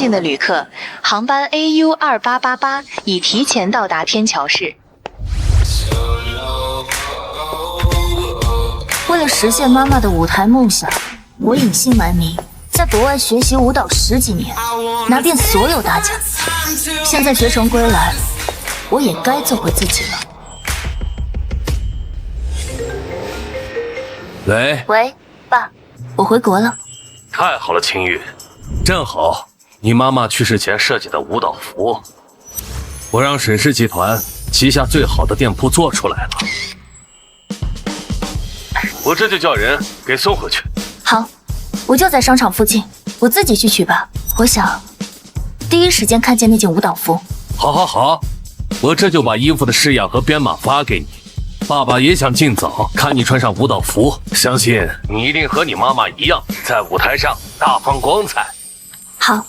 境的旅客，航班 AU2888 已提前到达天桥市。为了实现妈妈的舞台梦想，我隐姓埋名，在国外学习舞蹈10几年，拿遍所有大奖。现在学成归来，我也该做回自己了。喂，爸，我回国了。太好了，青玉，正好你妈妈去世前设计的舞蹈服，我让沈氏集团旗下最好的店铺做出来了。我这就叫人给送回去。好，我就在商场附近，我自己去取吧。我想第一时间看见那件舞蹈服。好，我这就把衣服的式样和编码发给你。爸爸也想尽早看你穿上舞蹈服，相信你一定和你妈妈一样，在舞台上大放光彩。好。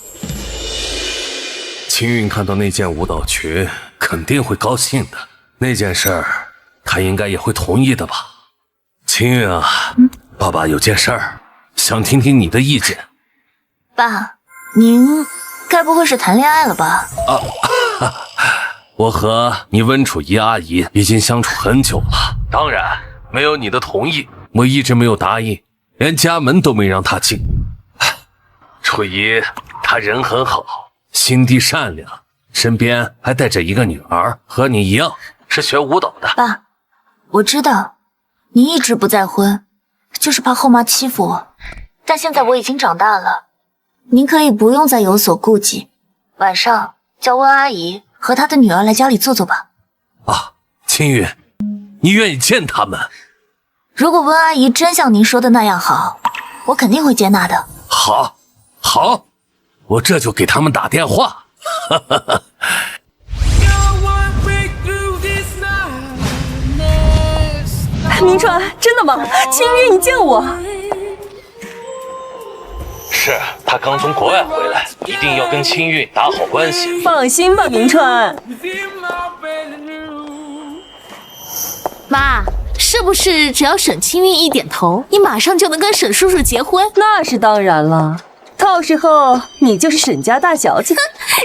青韵看到那件舞蹈裙肯定会高兴的，那件事儿她应该也会同意的吧。青韵啊，爸爸有件事儿想听听你的意见。爸，您该不会是谈恋爱了吧？我和你温楚仪阿姨已经相处很久了，当然没有你的同意，我一直没有答应，连家门都没让她进。楚仪她人很好，心地善良，身边还带着一个女儿，和你一样是学舞蹈的。爸，我知道你一直不再婚，就是怕后妈欺负我，但现在我已经长大了，您可以不用再有所顾忌。晚上叫温阿姨和她的女儿来家里坐坐吧。青玉，你愿意见他们？如果温阿姨真像您说的那样好，我肯定会接纳的。好，我这就给他们打电话。明川，真的吗？青玉，你见我。是，他刚从国外回来，一定要跟青韵打好关系。放心吧，明川。妈，是不是只要沈青韵一点头，你马上就能跟沈叔叔结婚？那是当然了，到时候你就是沈家大小姐。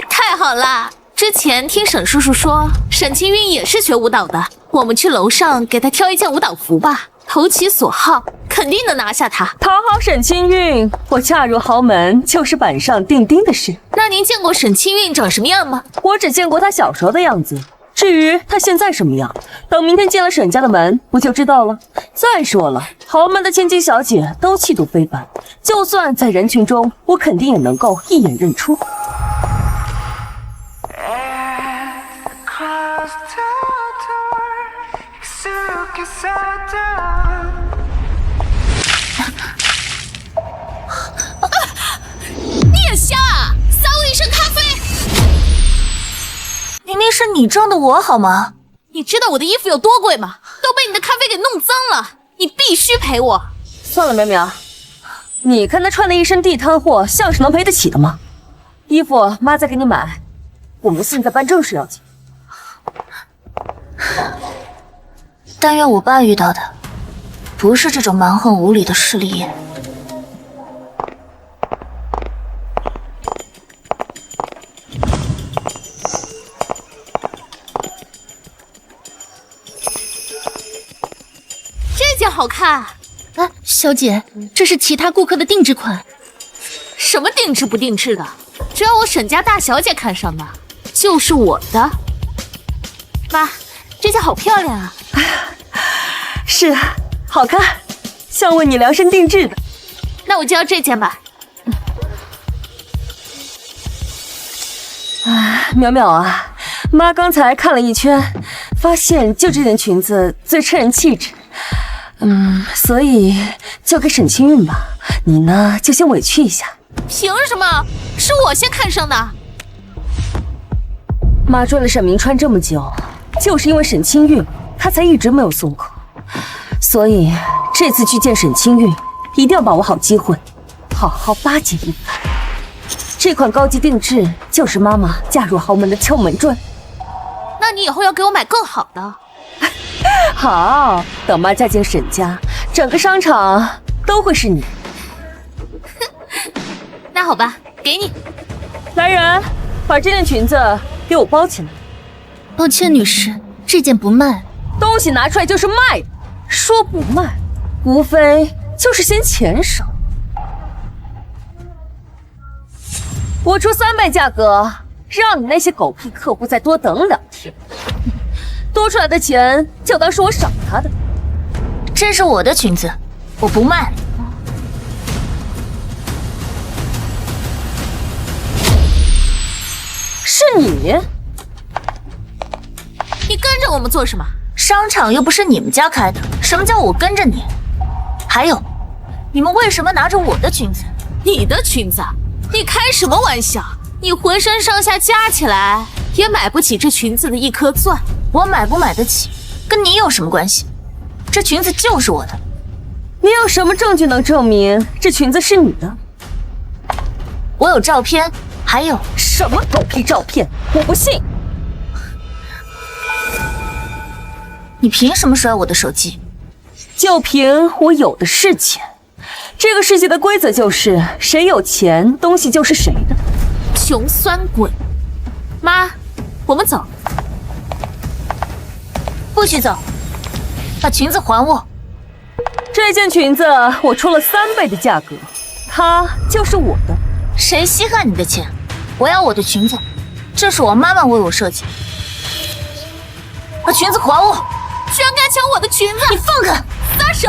太好了！之前听沈叔叔说，沈青韵也是学舞蹈的，我们去楼上给她挑一件舞蹈服吧，投其所好，肯定能拿下她。讨好沈青韵，我嫁入豪门就是板上钉钉的事。那您见过沈青韵长什么样吗？我只见过她小时候的样子，至于她现在什么样，等明天进了沈家的门，不就知道了。再说了，豪门的千金小姐都气度非凡，就算在人群中，我肯定也能够一眼认出。你也瞎啊！撒我一身咖啡！明明是你撞的我好吗？你知道我的衣服有多贵吗？都被你的咖啡给弄脏了，你必须赔我。算了，苗苗，你看他穿的一身地摊货，像是能赔得起的吗？衣服妈再给你买，我们现在办正事要紧。但愿我爸遇到的不是这种蛮横无理的势利眼。这件好看。小姐，这是其他顾客的定制款。什么定制不定制的？只要我沈家大小姐看上的，就是我的。妈，这件好漂亮啊！是，好看，像为你量身定制的。那我就要这件吧。淼淼啊，妈刚才看了一圈，发现就这件裙子最衬人气质。所以就给沈青韵吧，你呢就先委屈一下。凭什么？是我先看上的。妈追了沈明川这么久，就是因为沈青韵，她才一直没有松口。所以这次去见沈青韵，一定要把握好机会，好好巴结一番。这款高级定制就是妈妈嫁入豪门的敲门砖。那你以后要给我买更好的。好，等妈嫁进沈家，整个商场都会是你。那好吧，给你。来人，把这件裙子给我包起来。抱歉，女士，这件不卖。东西拿出来就是卖的，说不卖，无非就是嫌钱少。我出3倍价格，让你那些狗屁客户再多等2天，多出来的钱就当是我赏他的。这是我的裙子，我不卖。是你？你跟着我们做什么？商场又不是你们家开的，什么叫我跟着你？还有，你们为什么拿着我的裙子？你的裙子？你开什么玩笑？你浑身上下加起来也买不起这裙子的1颗钻。我买不买得起，跟你有什么关系？这裙子就是我的。你有什么证据能证明这裙子是你的？我有照片，还有什么狗屁照片？我不信！你凭什么摔我的手机？就凭我有的是钱。这个世界的规则就是谁有钱，东西就是谁的。穷酸鬼！妈，我们走。不许走，把裙子还我。这件裙子我出了3倍的价格，它就是我的。谁稀罕你的钱？我要我的裙子，这是我妈妈为我设计。把裙子还我！居然敢抢我的裙子！你放开！撒手！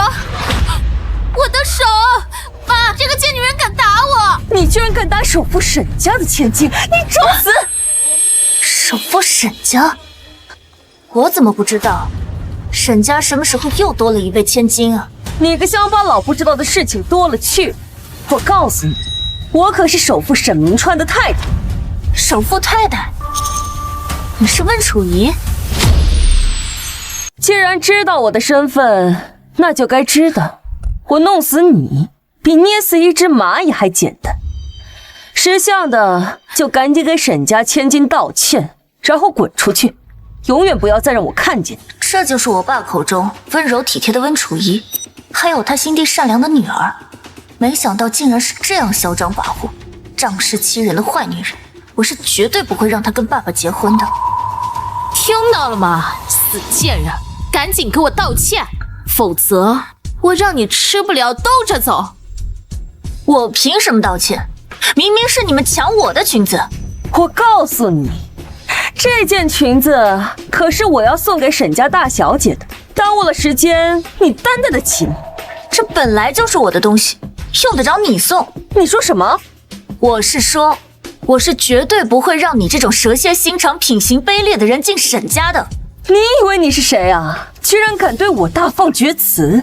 我的手！妈，这个贱女人敢打我！你居然敢打首富沈家的千金！你找死！首富沈家？我怎么不知道？沈家什么时候又多了1位千金啊？你个乡巴佬不知道的事情多了去了。我告诉你，我可是首富沈明川的太太。首富太太？你是温楚仪？既然知道我的身份，那就该知道，我弄死你比捏死一只蚂蚁还简单。识相的就赶紧给沈家千金道歉，然后滚出去，永远不要再让我看见你。这就是我爸口中温柔体贴的温楚仪，还有他心地善良的女儿。没想到竟然是这样嚣张跋扈、仗势欺人的坏女人，我是绝对不会让她跟爸爸结婚的。听到了吗，死贱人！赶紧给我道歉，否则我让你吃不了兜着走。我凭什么道歉？明明是你们抢我的裙子。我告诉你，这件裙子可是我要送给沈家大小姐的，耽误了时间，你担待得起吗？这本来就是我的东西，用得着你送？你说什么？我是说，我是绝对不会让你这种蛇蝎心肠、品行卑劣的人进沈家的。你以为你是谁啊？居然敢对我大放厥词！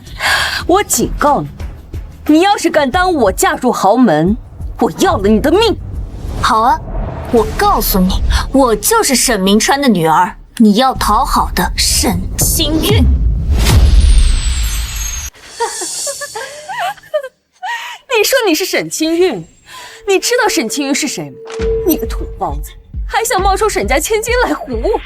我警告你，你要是敢耽误我嫁入豪门，我要了你的命！好啊，我告诉你，我就是沈明川的女儿，你要讨好的沈清韵。你说你是沈清韵，你知道沈清韵是谁吗？你个土包子，还想冒充沈家千金来唬我？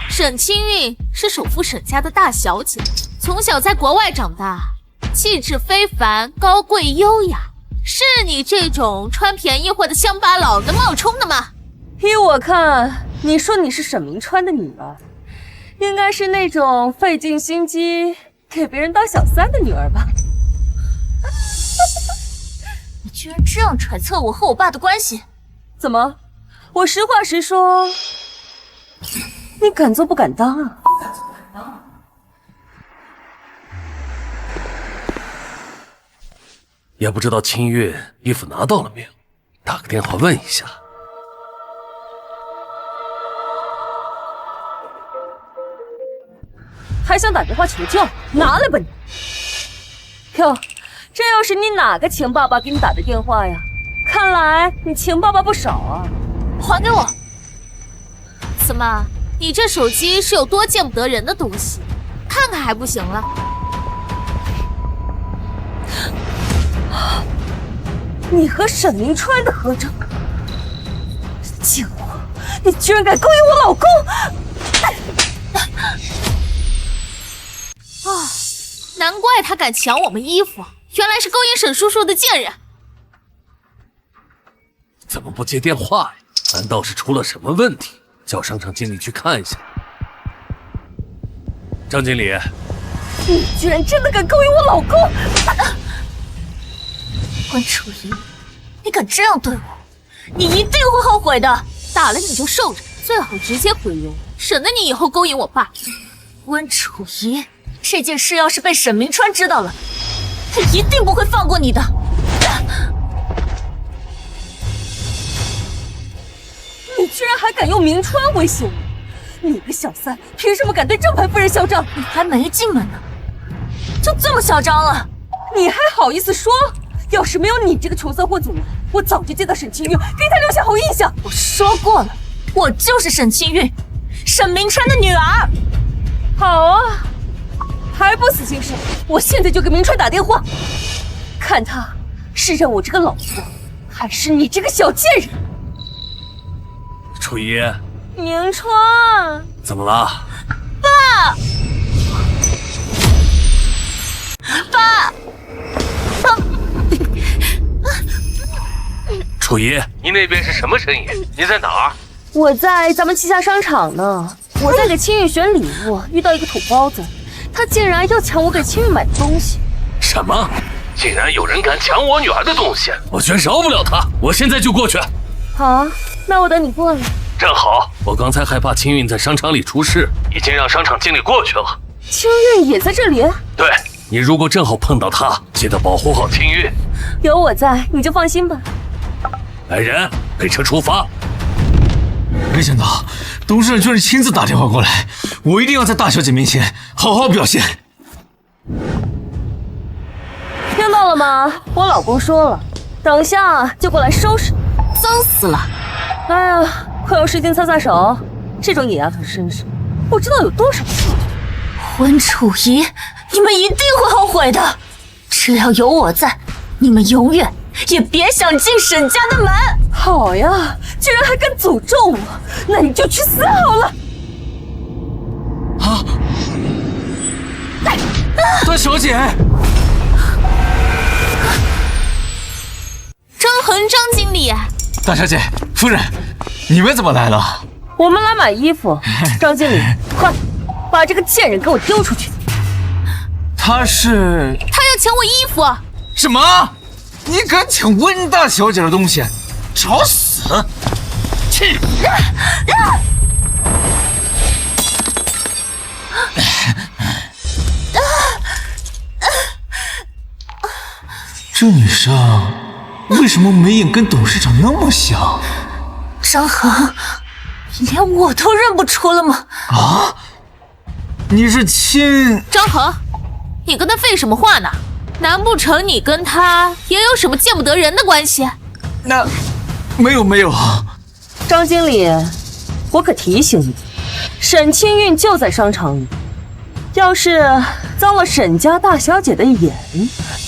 沈清韵是首富沈家的大小姐，从小在国外长大，气质非凡，高贵优雅，是你这种穿便宜货的乡巴佬能冒充的吗？依我看，你说你是沈明川的女儿，应该是那种费尽心机给别人当小三的女儿吧？你居然这样揣测我和我爸的关系？怎么？我实话实说，你敢做不敢当啊？也不知道清月衣服拿到了没有，打个电话问一下。还想打电话求救？拿来吧你！哟，这又是你哪个秦爸爸给你打的电话呀？看来你秦爸爸不少啊！还给我！怎么，你这手机是有多见不得人的东西？看看还不行了？你和沈明川的合照，贱货！你居然敢勾引我老公！啊，难怪他敢抢我们衣服，原来是勾引沈叔叔的贱人。怎么不接电话呀？难道是出了什么问题？叫商场经理去看一下。张经理，你居然真的敢勾引我老公！温楚仪，你敢这样对我，你一定会后悔的。打了你就受着，最好直接毁容，省得你以后勾引我爸。温楚仪，这件事要是被沈明川知道了，他一定不会放过你的。你居然还敢用明川威胁我！你个小三，凭什么敢对正牌夫人嚣张？你还没进门呢，就这么嚣张了？你还好意思说？要是没有你这个穷酸货阻拦，我早就见到沈清玉，给他留下好印象。我说过了，我就是沈清玉，沈明川的女儿。好啊，还不死心是？我现在就给明川打电话，看他是认我这个老婆，还是你这个小贱人。楚仪，明川，怎么了？爸，楚仪，你那边是什么声音？你在哪儿？我在咱们旗下商场呢，我在给青玉选礼物，遇到一个土包子，他竟然要抢我给青玉买的东西。什么？竟然有人敢抢我女儿的东西！我绝饶不了他！我现在就过去。好啊，那我等你过来。正好，我刚才害怕青运在商场里出事，已经让商场经理过去了。青运也在这里？对，你如果正好碰到他，记得保护好青运。有我在，你就放心吧。来人，备车出发。没想到董事长居然亲自打电话过来，我一定要在大小姐面前好好表现。听到了吗？我老公说了，等下就过来收拾你，脏死了！哎呀，快用湿巾擦擦手。这种野丫头身上，不知道有多少细菌。温楚仪，你们一定会后悔的。只要有我在，你们永远也别想进沈家的门。好呀，居然还敢诅咒我，那你就去死好了！啊！大小姐，张恒，张经理，大小姐，夫人，你们怎么来了？我们来买衣服。张经理，快把这个贱人给我丢出去！他是……他要抢我衣服！什么？你敢抢温大小姐的东西？找死！去！这女生为什么眉眼跟董事长那么像？张恒，你连我都认不出了吗？啊？你是亲……张恒，你跟他废什么话呢？难不成你跟他也有什么见不得人的关系？那没有。张经理，我可提醒你，沈清韵就在商场里，要是遭了沈家大小姐的眼，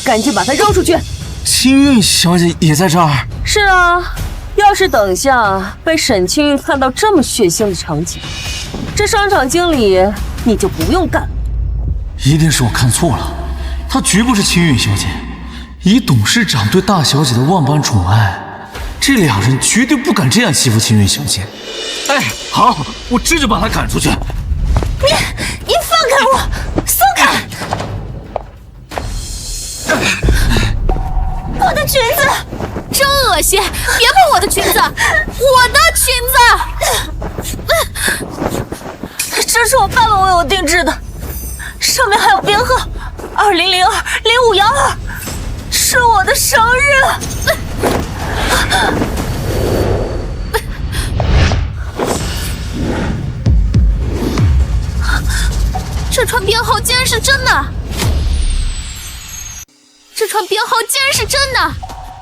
赶紧把她扔出去。清韵小姐也在这儿？是啊，要是等下被沈清韵看到这么血腥的场景，这商场经理你就不用干了。一定是我看错了，她绝不是清韵小姐。以董事长对大小姐的万般宠爱，这两人绝对不敢这样欺负清韵小姐。哎，好，我这就把她赶出去。你放开我！松开！我的裙子！真恶心！别碰我的裙子！我的裙子！这是我爸爸为我定制的，上面还有编号2002-0512，是我的生日。这串编号竟然是真的！这串编号竟然是真的！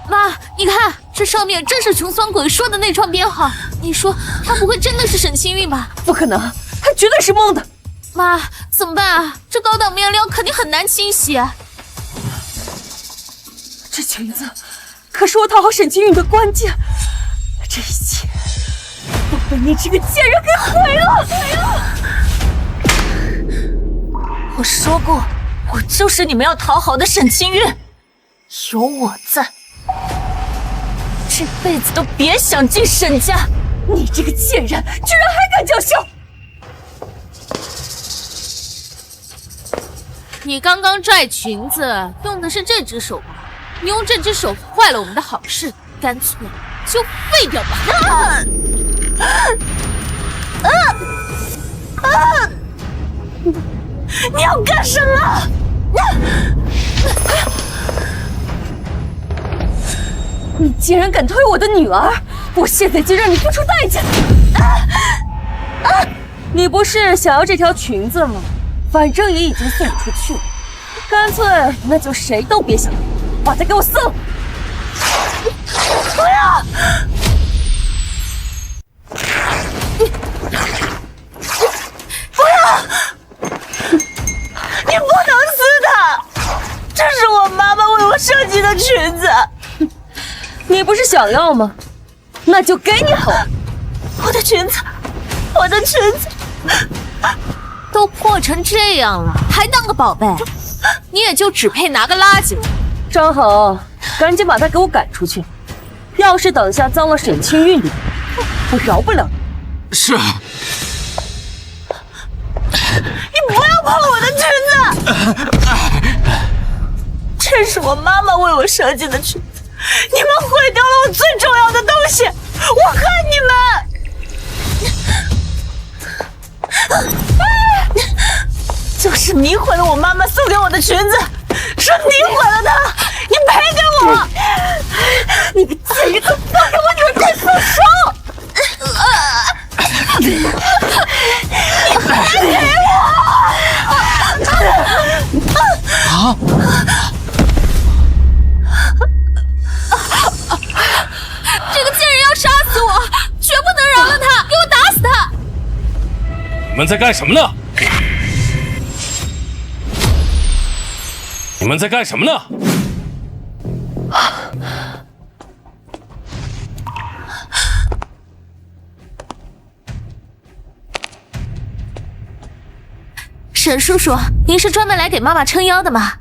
妈，你看，这上面正是穷酸鬼说的那串编号。你说他不会真的是沈清韵吧？不可能，他绝对是蒙的。妈，怎么办啊？这高档面料肯定很难清洗。这裙子可是我讨好沈清韵的关键，这一切都被你这个贱人给毁了！我说过，我就是你们要讨好的沈清韵，有我在，这辈子都别想进沈家。你这个贱人，居然还敢叫嚣！你刚刚拽裙子用的是这只手吧？你用这只手坏了我们的好事，干脆就废掉吧！你要干什么？你竟然敢推我的女儿！我现在就让你付出代价！你不是想要这条裙子吗？反正也已经送出去了，干脆那就谁都别想把它给我撕了！不要！不要！你不能撕它！这是我妈妈为我设计的裙子。你不是想要吗？那就给你好了。我的裙子，我的裙子。都破成这样了，还当个宝贝？你也就只配拿个垃圾了。张恒，赶紧把他给我赶出去！要是等下脏了沈清韵的，我饶不了你。是。你不要碰我的裙子！这是我妈妈为我设计的裙子，你们毁掉了我最重要的东西，我恨你们！就是你毁了我妈妈送给我的裙子，是你毁了它，你赔给我！你个贱人，放开我女儿，快松手！你赔给我！啊！这个贱人要杀死我，绝不能饶了他！给我打死他！你们在干什么呢？你们在干什么呢？沈叔叔，您是专门来给妈妈撑腰的吗？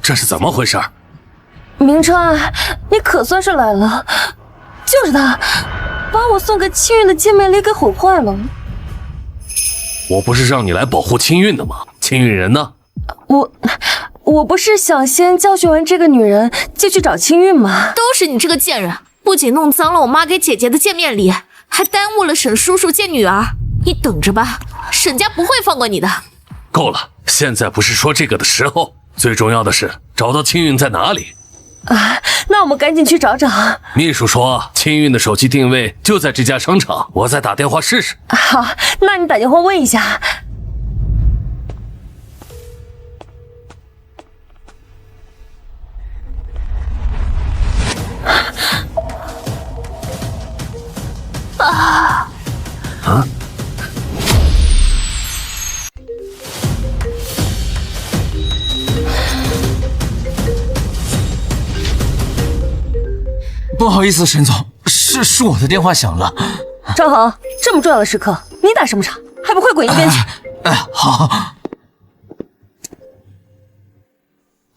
这是怎么回事？明川，你可算是来了，就是他，把我送给青韵的见面礼给毁坏了。我不是让你来保护青韵的吗？青韵人呢？我不是想先教训完这个女人，就去找青韵吗？都是你这个贱人，不仅弄脏了我妈给姐姐的见面礼，还耽误了沈叔叔见女儿。你等着吧，沈家不会放过你的。够了，现在不是说这个的时候，最重要的是找到青韵在哪里。啊，那我们赶紧去找找。秘书说青韵的手机定位就在这家商场，我再打电话试试。好，那你打电话问一下。不好意思，沈总，是我的电话响了。张恒，这么重要的时刻，你打什么岔？还不快滚一边去！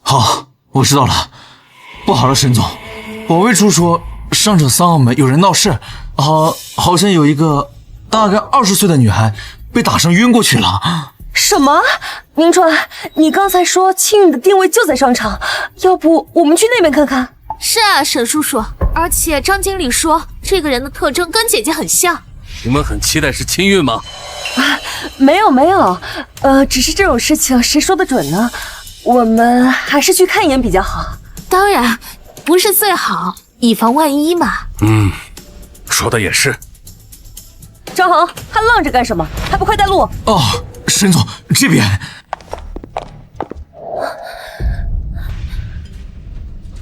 好，我知道了。不好了，沈总，保卫处说商场3号门有人闹事，好像有一个大概20岁的女孩被打伤晕过去了。什么？明川，你刚才说青韵的定位就在商场，要不我们去那边看看？是啊，沈叔叔，而且张经理说这个人的特征跟姐姐很像。你们很期待是青韵吗？没有，只是这种事情谁说得准呢？我们还是去看一眼比较好。当然，不是最好，以防万一嘛。说的也是。张恒，还愣着干什么？还不快带路！哦，沈总，这边。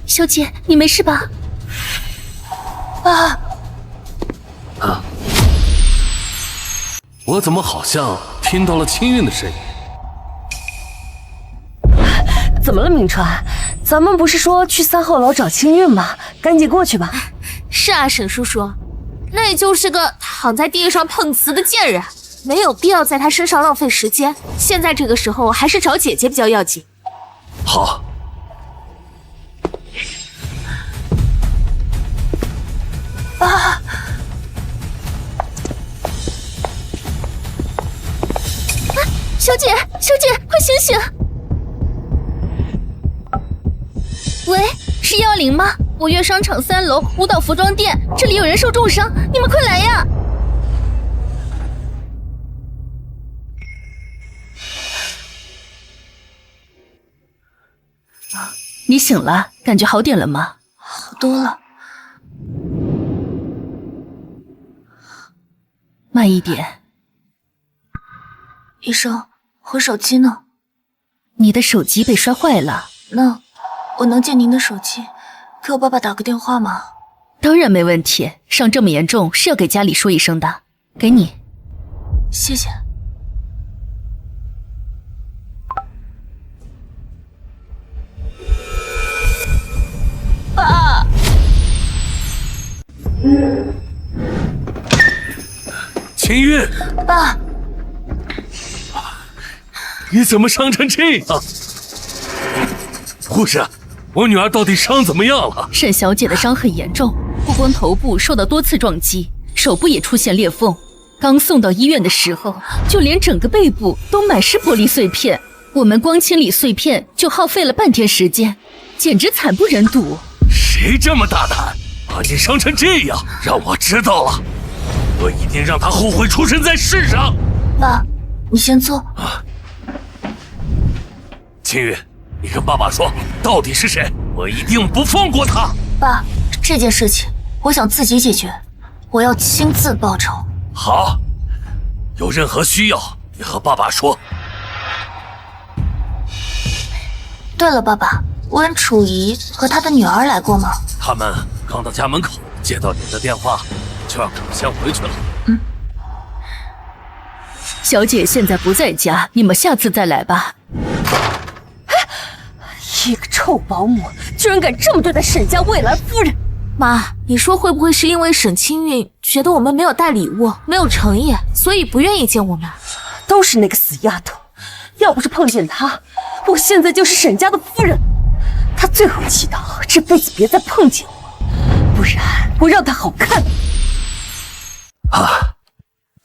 小姐，你没事吧？我怎么好像听到了青韵的声音？怎么了，明川？咱们不是说去3号楼找青韵吗？赶紧过去吧。是啊，沈叔叔，那就是个躺在地上碰瓷的贱人，没有必要在他身上浪费时间。现在这个时候，还是找姐姐比较要紧。好，啊！小姐，小姐，快醒醒！喂，是110吗？我约商场3楼舞蹈服装店，这里有人受重伤，你们快来呀！你醒了，感觉好点了吗？好多了。慢一点。医生，我手机呢？你的手机被摔坏了。那我能借您的手机，给我爸爸打个电话吗？当然没问题，伤这么严重是要给家里说一声的。给你。谢谢。爸！秦韵，爸！你怎么伤成这样？护士，我女儿到底伤怎么样了？沈小姐的伤很严重，不光头部受到多次撞击，手部也出现裂缝。刚送到医院的时候，就连整个背部都满是玻璃碎片。我们光清理碎片就耗费了半天时间，简直惨不忍睹。谁这么大胆，把你伤成这样？让我知道了，我一定让他后悔出生在世上。爸，你先坐。秦宇，你跟爸爸说，到底是谁？我一定不放过他。爸，这件事情我想自己解决，我要亲自报仇。好，有任何需要你和爸爸说。对了，爸爸，温楚怡和她的女儿来过吗？他们刚到家门口，接到你的电话，就让他们先回去了。小姐现在不在家，你们下次再来吧。一个臭保姆，居然敢这么对待沈家未来夫人！妈，你说会不会是因为沈清韵觉得我们没有带礼物，没有诚意，所以不愿意见我们？都是那个死丫头，要不是碰见她，我现在就是沈家的夫人。她最后祈祷这辈子别再碰见我，不然我让她好看。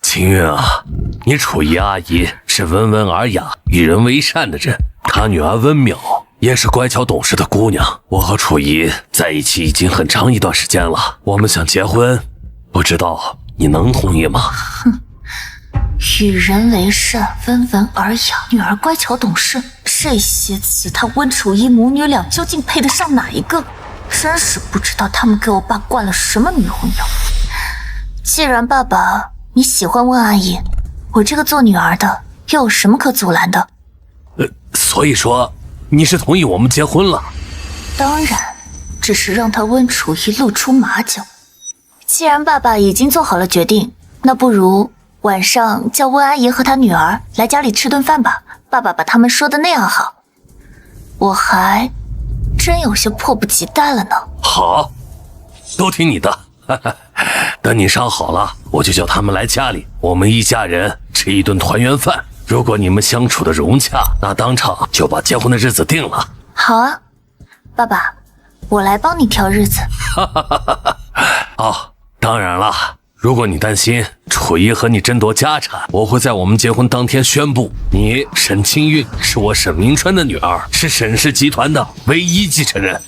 秦韵啊，你楚怡阿姨是温文尔雅、与人为善的人，她女儿温淼也是乖巧懂事的姑娘。我和楚怡在一起已经很长一段时间了，我们想结婚，不知道你能同意吗？与人为善，温文尔雅，女儿乖巧懂事，这些词，她温楚怡母女俩究竟配得上哪一个？真是不知道他们给我爸灌了什么迷魂药。既然爸爸你喜欢温阿姨，我这个做女儿的又有什么可阻拦的？所以说你是同意我们结婚了？当然，只是让她温楚怡露出马脚。既然爸爸已经做好了决定，那不如晚上叫温阿姨和她女儿来家里吃顿饭吧。爸爸把他们说的那样好，我还真有些迫不及待了呢。好，都听你的。等你伤好了，我就叫他们来家里，我们一家人吃一顿团圆饭。如果你们相处的融洽，那当场就把结婚的日子定了。好啊，爸爸，我来帮你挑日子。哦，当然了，如果你担心楚怡和你争夺家产，我会在我们结婚当天宣布，你沈清韵是我沈明川的女儿，是沈氏集团的唯一继承人。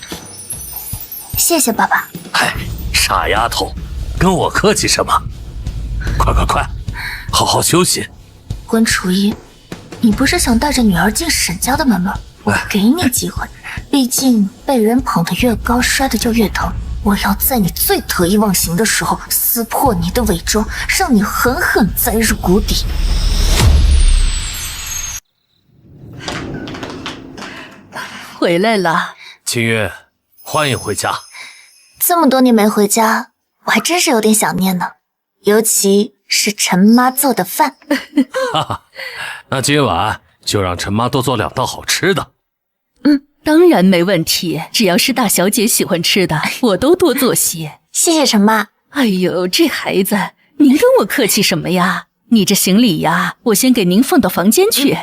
谢谢爸爸。嗨，傻丫头，跟我客气什么？快快快，好好休息。温楚怡，你不是想带着女儿进沈家的门吗？我给你机会，毕竟被人捧得越高，摔得就越疼。我要在你最得意忘形的时候撕破你的伪装，让你狠狠栽入谷底。回来了，清韵，欢迎回家。这么多年没回家，我还真是有点想念呢，尤其是陈妈做的饭。哈哈，那今晚就让陈妈多做2道好吃的。当然没问题，只要是大小姐喜欢吃的，我都多做些。谢谢陈妈。哎呦，这孩子，您跟我客气什么呀？你这行李呀，我先给您放到房间去。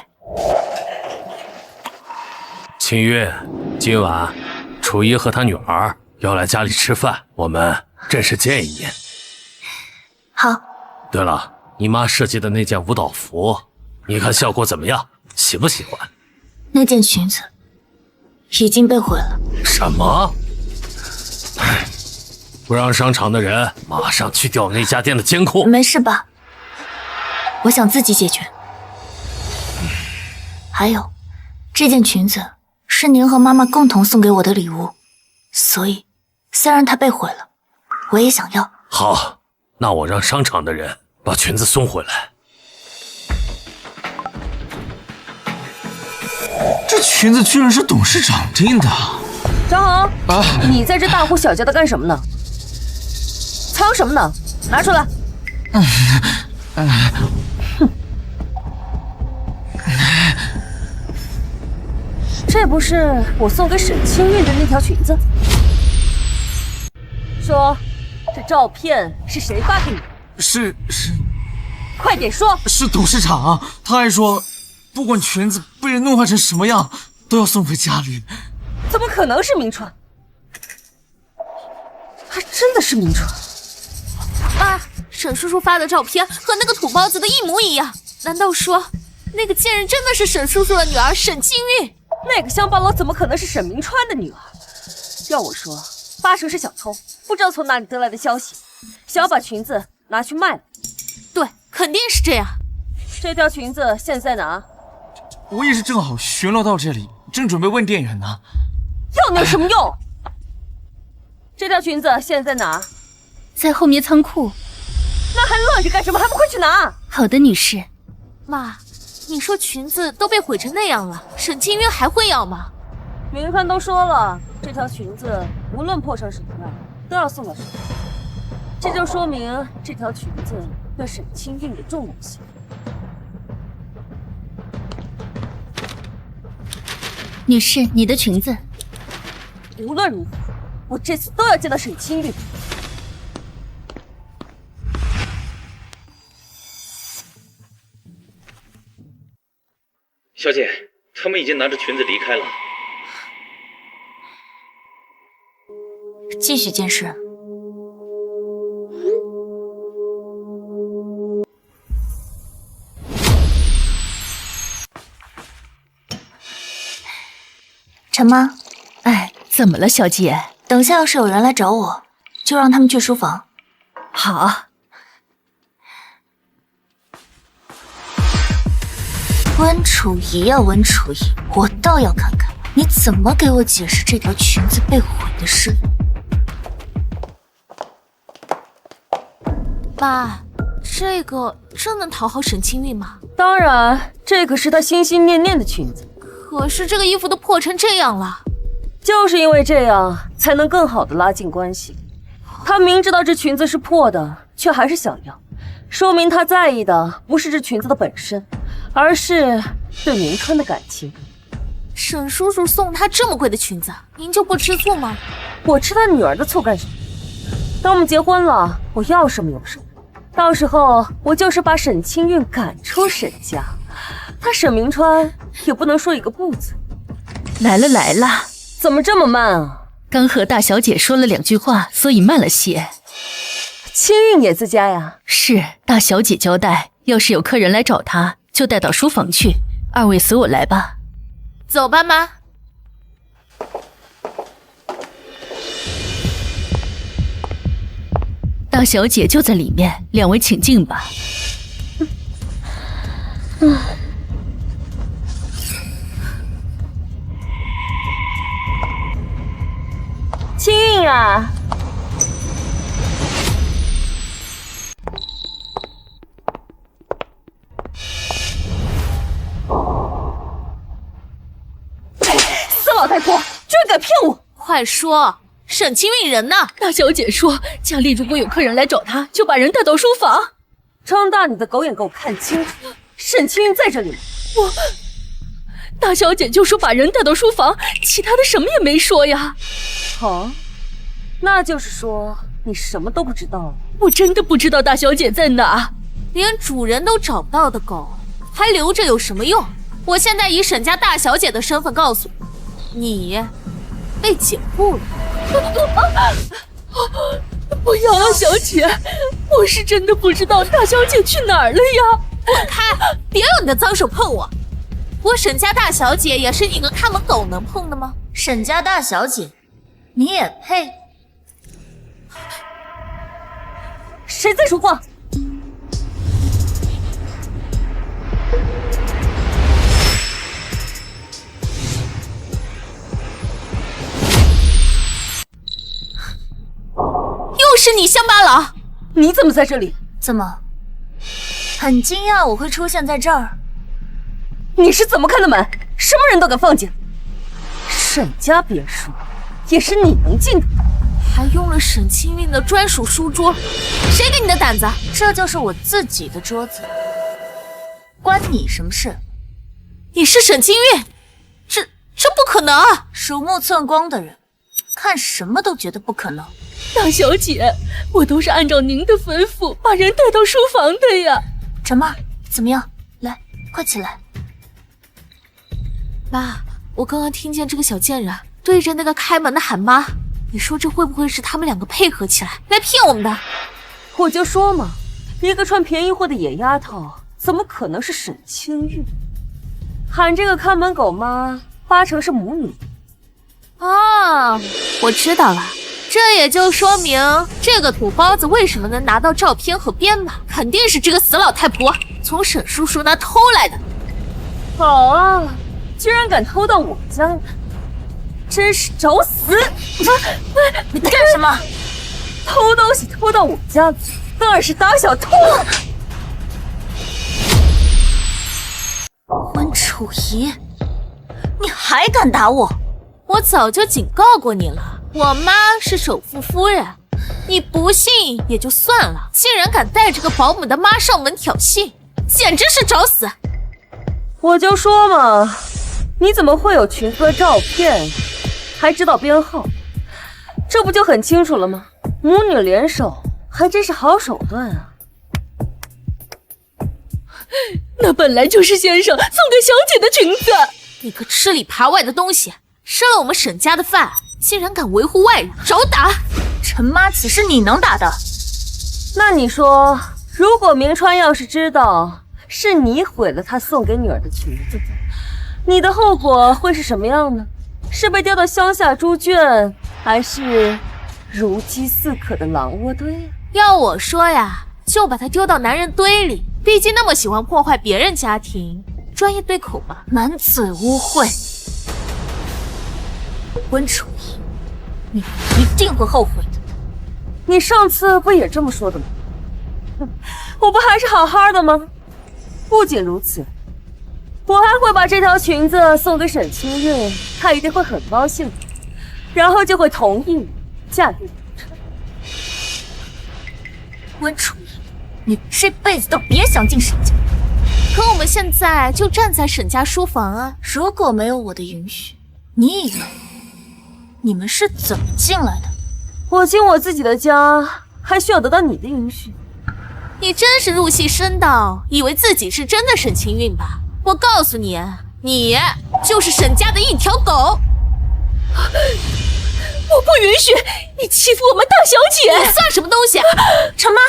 清韵，今晚楚怡和她女儿要来家里吃饭，我们真是建议你。好，对了，你妈设计的那件舞蹈服，你看效果怎么样？喜不喜欢？那件裙子已经被毁了。什么？不让商场的人马上去调那家店的监控。没事吧？我想自己解决。还有，这件裙子是您和妈妈共同送给我的礼物，所以虽然它被毁了，我也想要。好，那我让商场的人把裙子送回来。这裙子居然是董事长订的。张恒，啊，你在这大呼小叫的干什么呢？藏什么呢？拿出来！这不是我送给沈清韵的那条裙子？说，这照片是谁发给你？是，快点说！是董事长，他还说，不管裙子被人弄坏成什么样，都要送回家里。怎么可能是明川？还真的是明川！妈，沈叔叔发的照片和那个土包子的一模一样，难道说那个贱人真的是沈叔叔的女儿沈清韵？那个乡巴佬怎么可能是沈明川的女儿？要我说，八成是小偷，不知道从哪里得来的消息，想要把裙子拿去卖了。对，肯定是这样。这条裙子现在在哪？我也是正好巡逻到这里，正准备问店员呢。要你有什么用？这条裙子现在在哪？在后面仓库。那还愣着干什么？还不快去拿！好的，女士。妈，你说裙子都被毁成那样了，沈清韵还会要吗？明川都说了，这条裙子无论破成什么样，都要送给沈。这就说明这条裙子对沈清韵的重要性。女士，你的裙子。无论如何，我这次都要见到沈清韵。小姐，他们已经拿着裙子离开了。继续监视。陈妈，哎，怎么了，小姐？等下要是有人来找我，就让他们去书房。好。温楚仪啊，温楚仪，我倒要看看你怎么给我解释这条裙子被毁的事。妈，这个真能讨好沈清韵吗？当然，这可是她心心念念的裙子。可是这个衣服都破成这样了，就是因为这样，才能更好的拉近关系。她明知道这裙子是破的，却还是想要，说明她在意的不是这裙子的本身，而是对明川的感情。沈叔叔送她这么贵的裙子，您就不吃醋吗？我吃他女儿的醋干什么？等我们结婚了，我要什么有什么。到时候我就是把沈清韵赶出沈家，他沈明川也不能说一个不字。来了来了，怎么这么慢啊？刚和大小姐说了2句话，所以慢了些。清韵也自家呀？是，大小姐交代，要是有客人来找她，就带到书房去。2位随我来吧。走吧，妈。大小姐就在里面，2位请进吧。清韵啊，死老太婆，居然敢骗我！快说，沈清韵人呢？大小姐说，家里如果有客人来找她，就把人带到书房。睁大你的狗眼给我看清楚，沈清韵在这里吗？大小姐就说把人带到书房，其他的什么也没说呀。好，那就是说你什么都不知道了。我真的不知道大小姐在哪，连主人都找不到的狗，还留着有什么用？我现在以沈家大小姐的身份告诉你，你被解雇了。我瑶瑶小姐，我是真的不知道大小姐去哪儿了呀！滚开！别用你的脏手碰我！我沈家大小姐也是你个看门狗能碰的吗？沈家大小姐，你也配？谁在说话？又是你乡巴佬！你怎么在这里？怎么，很惊讶我会出现在这儿？你是怎么看的门？什么人都敢放进？沈家别墅也是你能进的？还用了沈清韵的专属书桌，谁给你的胆子？这就是我自己的桌子，关你什么事？你是沈清韵？这不可能啊！鼠目寸光的人，看什么都觉得不可能。大小姐，我都是按照您的吩咐把人带到书房的呀。陈妈，怎么样？来，快起来。妈，我刚刚听见这个小贱人对着那个开门的喊妈，你说这会不会是他们两个配合起来来骗我们的？我就说嘛，一个穿便宜货的野丫头，怎么可能是沈清玉？喊这个看门狗妈，八成是母女。啊，我知道了。这也就说明这个土包子为什么能拿到照片和编码，肯定是这个死老太婆从沈叔叔那偷来的。好啊，居然敢偷到我家，真是找死！你干什么？偷东西偷到我家，当然是打小偷。温楚仪，你还敢打我？我早就警告过你了，我妈是首富夫人，你不信也就算了，竟然敢带着个保姆的妈上门挑衅，简直是找死！我就说嘛，你怎么会有裙子和照片，还知道编号？这不就很清楚了吗？母女联手还真是好手段啊！那本来就是先生送给小姐的裙子。你个吃里扒外的东西，吃了我们沈家的饭，竟然敢维护外人，找打！陈妈，此事你能打的？那你说，如果明川要是知道是你毁了他送给女儿的裙子，你的后果会是什么样呢？是被丢到乡下猪圈，还是如饥似渴的狼窝堆？要我说呀，就把他丢到男人堆里，毕竟那么喜欢破坏别人家庭，专业对口吧。满嘴污秽，温楚仪，你一定会后悔的。你上次不也这么说的吗？我不还是好好的吗？不仅如此，我还会把这条裙子送给沈清韵，她一定会很高兴，然后就会同意嫁给明川。温楚仪，你这辈子都别想进沈家。可我们现在就站在沈家书房啊！如果没有我的允许，你以为你们是怎么进来的？我进我自己的家，还需要得到你的允许？你真是入戏深到以为自己是真的沈清韵吧？我告诉你，你就是沈家的一条狗！我不允许你欺负我们大小姐！你算什么东西？陈妈，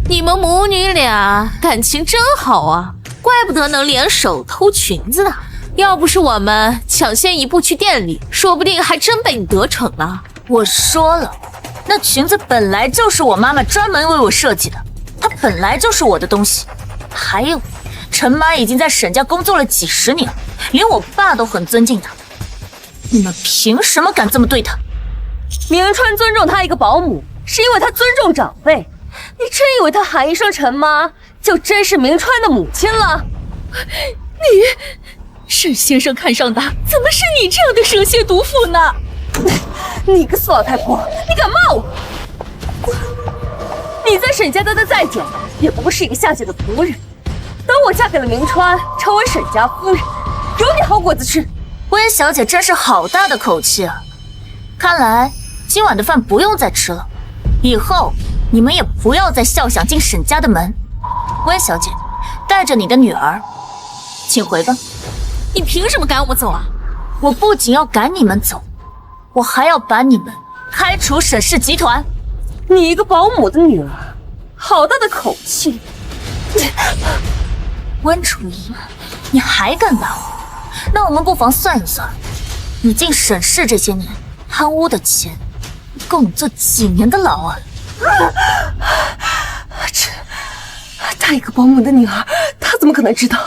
你们母女俩感情真好啊，怪不得能联手偷裙子呢。要不是我们抢先一步去店里，说不定还真被你得逞了。我说了，那裙子本来就是我妈妈专门为我设计的，它本来就是我的东西。还有，陈妈已经在沈家工作了几十年，连我爸都很尊敬她。你们凭什么敢这么对她？明川尊重她一个保姆，是因为他尊重长辈。你真以为他喊一声陈妈，就真是明川的母亲了？沈先生看上的怎么是你这样的蛇蝎毒妇呢？你个死老太婆，你敢骂我？你在沈家待得再久，也不过是一个下贱的仆人。等我嫁给了明川，成为沈家夫人，有你好果子吃。温小姐真是好大的口气啊！看来今晚的饭不用再吃了，以后你们也不要再笑想进沈家的门。温小姐，带着你的女儿，请回吧。你凭什么赶我走啊？我不仅要赶你们走，我还要把你们开除沈氏集团。你一个保姆的女儿，好大的口气！温楚仪，你还敢打我？那我们不妨算一算，你进沈氏这些年贪污的钱，够你坐几年的牢啊！她一个保姆的女儿，她怎么可能知道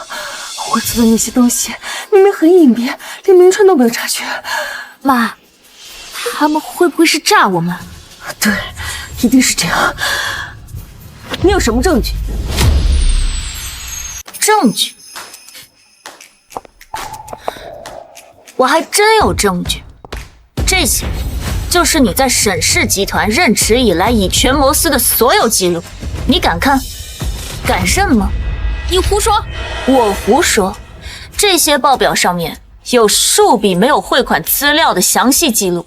我做的那些东西明明很隐蔽，连明川都没有察觉？妈，他们会不会是诈我们？对，一定是这样。你有什么证据？证据？我还真有证据。这些就是你在沈氏集团任职以来以权谋私的所有记录，你敢看？敢认吗？你胡说！我胡说。这些报表上面有数笔没有汇款资料的详细记录，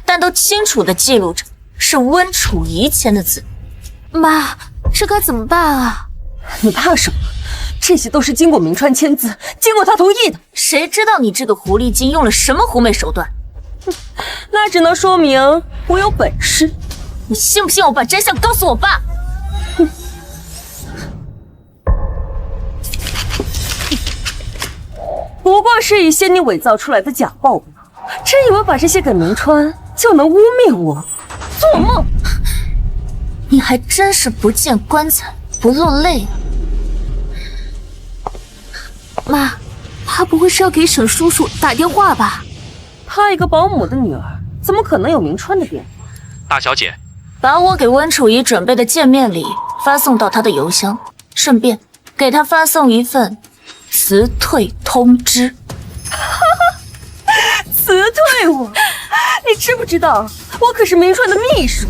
但都清楚地记录着是温楚仪签的字。妈，这该怎么办啊？你怕什么？这些都是经过明川签字，经过他同意的。谁知道你这个狐狸精用了什么狐媚手段？那只能说明我有本事。你信不信我把真相告诉我爸？不过是一些你伪造出来的假报表，真以为把这些给明川就能污蔑我？做梦！你还真是不见棺材不落泪啊！妈，他不会是要给沈叔叔打电话吧？他一个保姆的女儿，怎么可能有明川的电话？大小姐，把我给温楚仪准备的见面礼发送到他的邮箱，顺便给他发送一份辞退通知。辞退我？你知不知道我可是明川的秘书？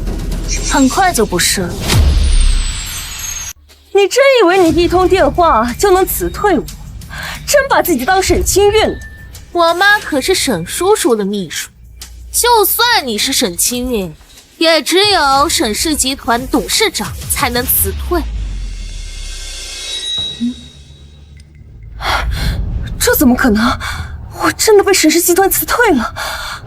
很快就不是了。你真以为你一通电话就能辞退我？真把自己当沈清韵了？我妈可是沈叔叔的秘书，就算你是沈清韵，也只有沈氏集团董事长才能辞退。这怎么可能？我真的被沈氏集团辞退了？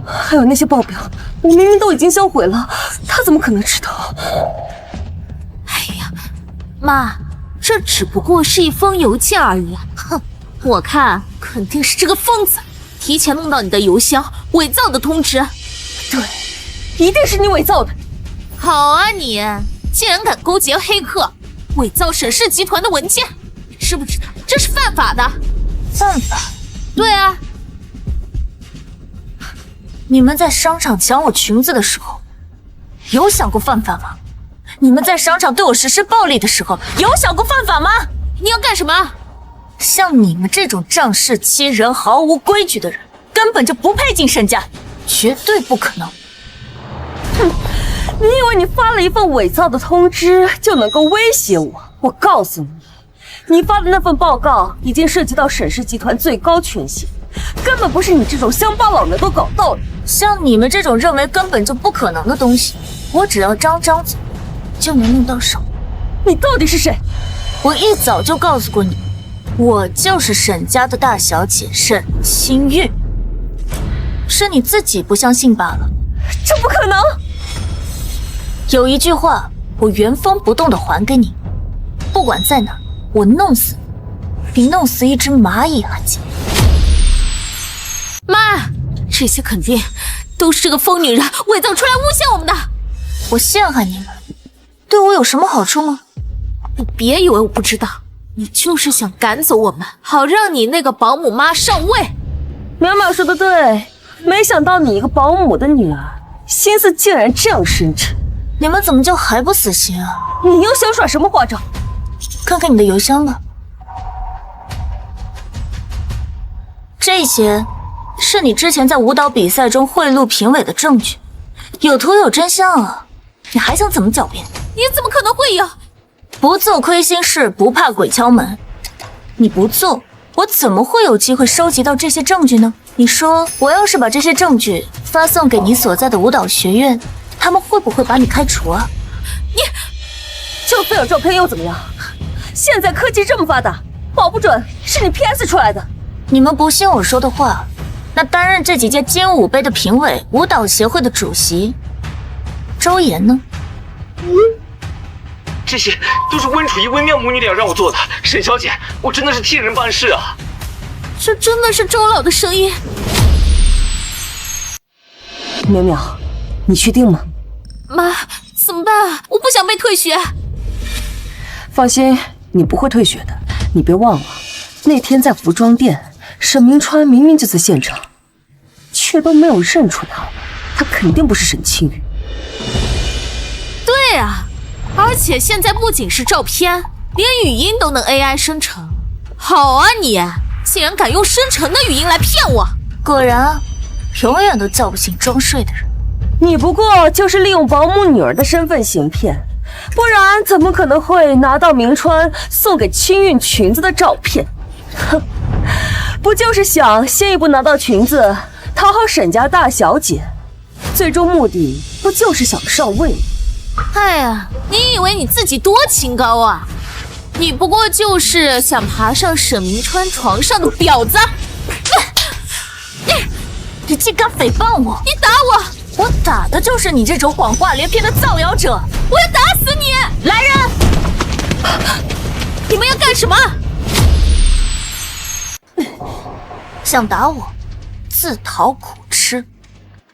还有那些报表，我明明都已经销毁了，他怎么可能知道？哎呀，妈，这只不过是一封邮件而已啊！哼，我看肯定是这个疯子提前弄到你的邮箱，伪造的通知。对，一定是你伪造的。好啊你，竟然敢勾结黑客，伪造沈氏集团的文件，你知不知道这是犯法的？犯法？对啊。你们在商场抢我裙子的时候，有想过犯法吗？你们在商场对我实施暴力的时候，有想过犯法吗？你要干什么？像你们这种仗势欺人、毫无规矩的人，根本就不配进沈家，绝对不可能。哼，你以为你发了一份伪造的通知就能够威胁我？我告诉你，你发的那份报告已经涉及到沈氏集团最高权限，根本不是你这种乡巴佬能够搞到的。像你们这种认为根本就不可能的东西，我只要张嘴就能弄到手。你到底是谁？我一早就告诉过你，我就是沈家的大小姐沈清韵，是你自己不相信罢了。这不可能！有一句话，我原封不动的还给你，不管在哪，我弄死你，比弄死一只蚂蚁还轻。妈，这些肯定都是这个疯女人伪造出来诬陷我们的。我陷害你们，对我有什么好处吗？你别以为我不知道，你就是想赶走我们，好让你那个保姆妈上位。淼淼说的对，没想到你一个保姆的女儿，心思竟然这样深沉。你们怎么就还不死心啊？你又想耍什么花招？看看你的邮箱吧，这些是你之前在舞蹈比赛中贿赂评委的证据，有图有真相啊！你还想怎么狡辩？你怎么可能会有？不做亏心事，不怕鬼敲门。你不做，我怎么会有机会收集到这些证据呢？你说，我要是把这些证据发送给你所在的舞蹈学院，他们会不会把你开除啊？你就算有照片又怎么样？现在科技这么发达，保不准是你 PS 出来的。你们不信我说的话，那担任这几届街舞杯的评委、舞蹈协会的主席周岩呢？这些都是温楚仪、温妙母女俩让我做的。沈小姐，我真的是替人办事啊！这真的是周老的声音。淼淼，你确定吗？妈，怎么办啊？我不想被退学。放心，你不会退学的。你别忘了，那天在服装店，沈明川明明就在现场，却都没有认出他，他肯定不是沈清宇。对啊，而且现在不仅是照片，连语音都能 AI 生成。好啊你，竟然敢用生成的语音来骗我！果然，永远都叫不醒装睡的人。你不过就是利用保姆女儿的身份行骗，不然怎么可能会拿到明川送给清韵裙子的照片？哼，不就是想先一步拿到裙子，讨好沈家大小姐，最终目的不就是想上位吗？哎呀，你以为你自己多清高啊？你不过就是想爬上沈明川床上的婊子！你竟敢诽谤我！你打我！我打的就是你这种谎话连篇的造谣者！我要打死你！来人！你们要干什么？想打我，自讨苦吃！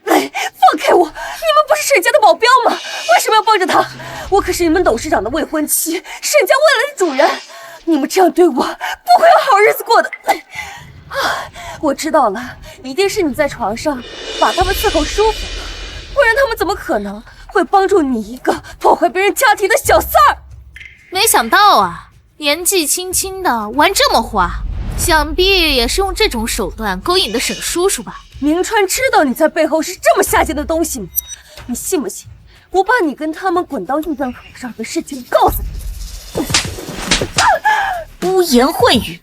放开我！你们不是沈家的保镖吗？为什么要帮着他？我可是你们董事长的未婚妻，沈家未来的主人。你们这样对我，不会有好日子过的。我知道了，一定是你在床上把他们伺候舒服，不然他们怎么可能会帮助你一个破坏别人家庭的小三儿？没想到啊，年纪轻轻的玩这么花，想必也是用这种手段勾引的沈叔叔吧？明川知道你在背后是这么下贱的东西吗？你信不信我把你跟他们滚到驿站口上的事情告诉你？污言秽语，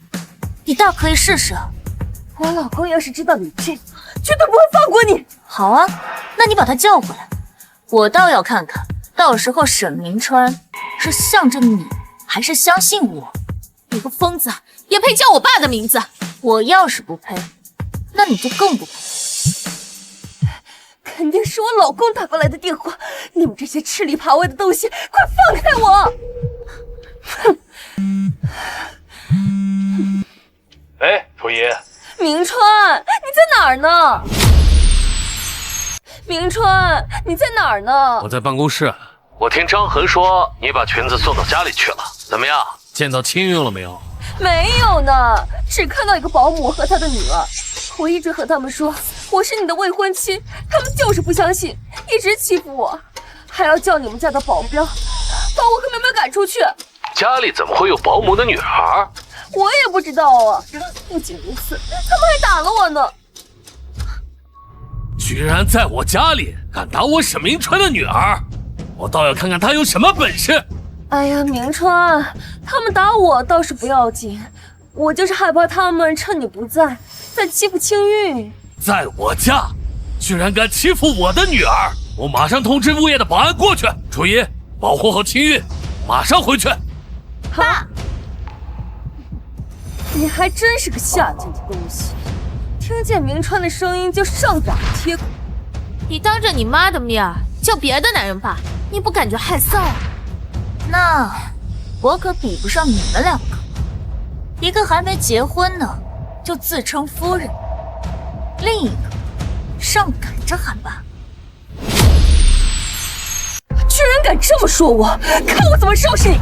你大可以试试啊！我老公要是知道你这样，绝对不会放过你。好啊，那你把他叫过来，我倒要看看，到时候沈明川是向着你，还是相信我？你个疯子，也配叫我爸的名字？我要是不配，那你就更不配。肯定是我老公打过来的电话。你们这些吃里扒外的东西，快放开我！哼！哎，楚仪，明川，你在哪儿呢？明川，你在哪儿呢？我在办公室。我听张恒说你把裙子送到家里去了，怎么样？见到清韵了没有？没有呢，只看到一个保姆和他的女儿。我一直和他们说我是你的未婚妻，他们就是不相信，一直欺负我，还要叫你们家的保镖把我和妹妹赶出去。家里怎么会有保姆的女孩？我也不知道啊。不仅如此，他们还打了我呢。居然在我家里敢打我沈明川的女儿，我倒要看看他有什么本事。哎呀，明川，他们打我倒是不要紧，我就是害怕他们趁你不在再欺负清韵。在我家居然敢欺负我的女儿，我马上通知物业的保安过去。楚仪，保护好清韵，马上回去。爸，你还真是个下贱的东西，听见明川的声音就上打贴口。你当着你妈的面叫别的男人爸，你不感觉害臊啊？那我可比不上你们两个，一个还没结婚呢，就自称夫人，另一个上赶着喊爸。居然敢这么说我，看我怎么收拾你！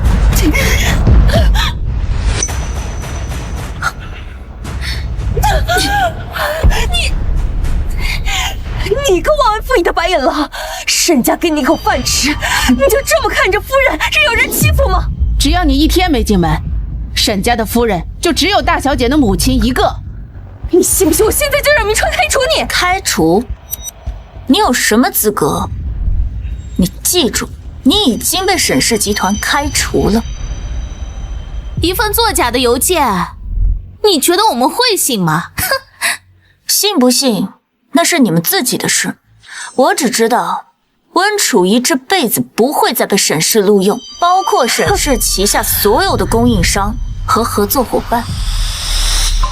你个忘恩负义的白眼狼！沈家给你一口饭吃，你就这么看着夫人任由人欺负吗？只要你一天没进门，沈家的夫人就只有大小姐的母亲一个。你信不信我现在就让明川开除你？开除？你有什么资格？你记住，你已经被沈氏集团开除了。一份作假的邮件，你觉得我们会信吗？哼，信不信那是你们自己的事。我只知道温楚仪这辈子不会再被沈氏录用，包括沈氏旗下所有的供应商和合作伙伴。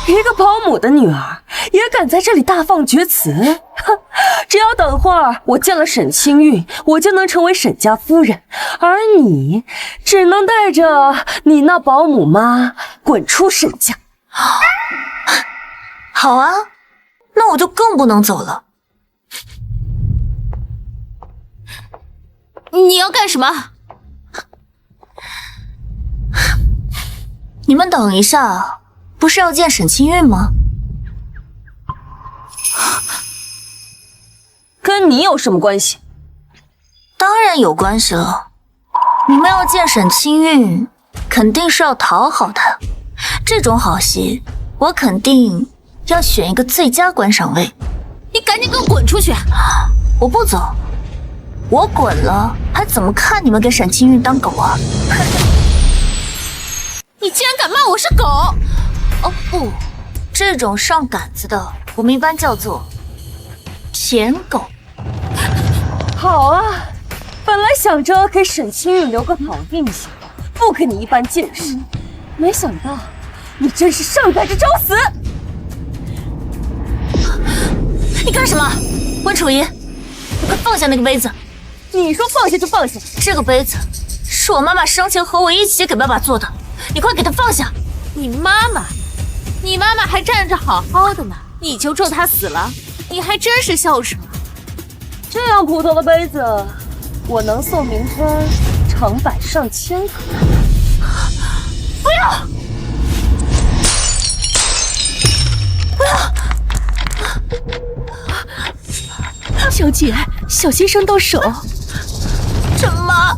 一个保姆的女儿也敢在这里大放厥词？哼！只要等会儿我见了沈清韵，我就能成为沈家夫人，而你只能带着你那保姆妈滚出沈家。好啊，那我就更不能走了。你要干什么？你们等一下，不是要见沈清韵吗？跟你有什么关系？当然有关系了。你们要见沈清韵，肯定是要讨好她。这种好戏，我肯定要选一个最佳观赏位。你赶紧给我滚出去！我不走，我滚了，还怎么看你们给沈清韵当狗啊？你竟然敢骂我是狗！哦不，这种上杆子的，我们一般叫做舔狗。好啊，本来想着给沈清韵留个好印象，不给你一般见识，没想到你真是上赶着找死！你干什么？温楚仪，你快放下那个杯子！你说放下就放下？这个杯子是我妈妈生前和我一起给爸爸做的，你快给她放下！你妈妈？你妈妈还站着好好的呢，你就咒她死了？你还真是孝顺啊！这样普通的杯子，我能送明川成百上千个。不要！不要！小姐，小心伤到手。陈妈，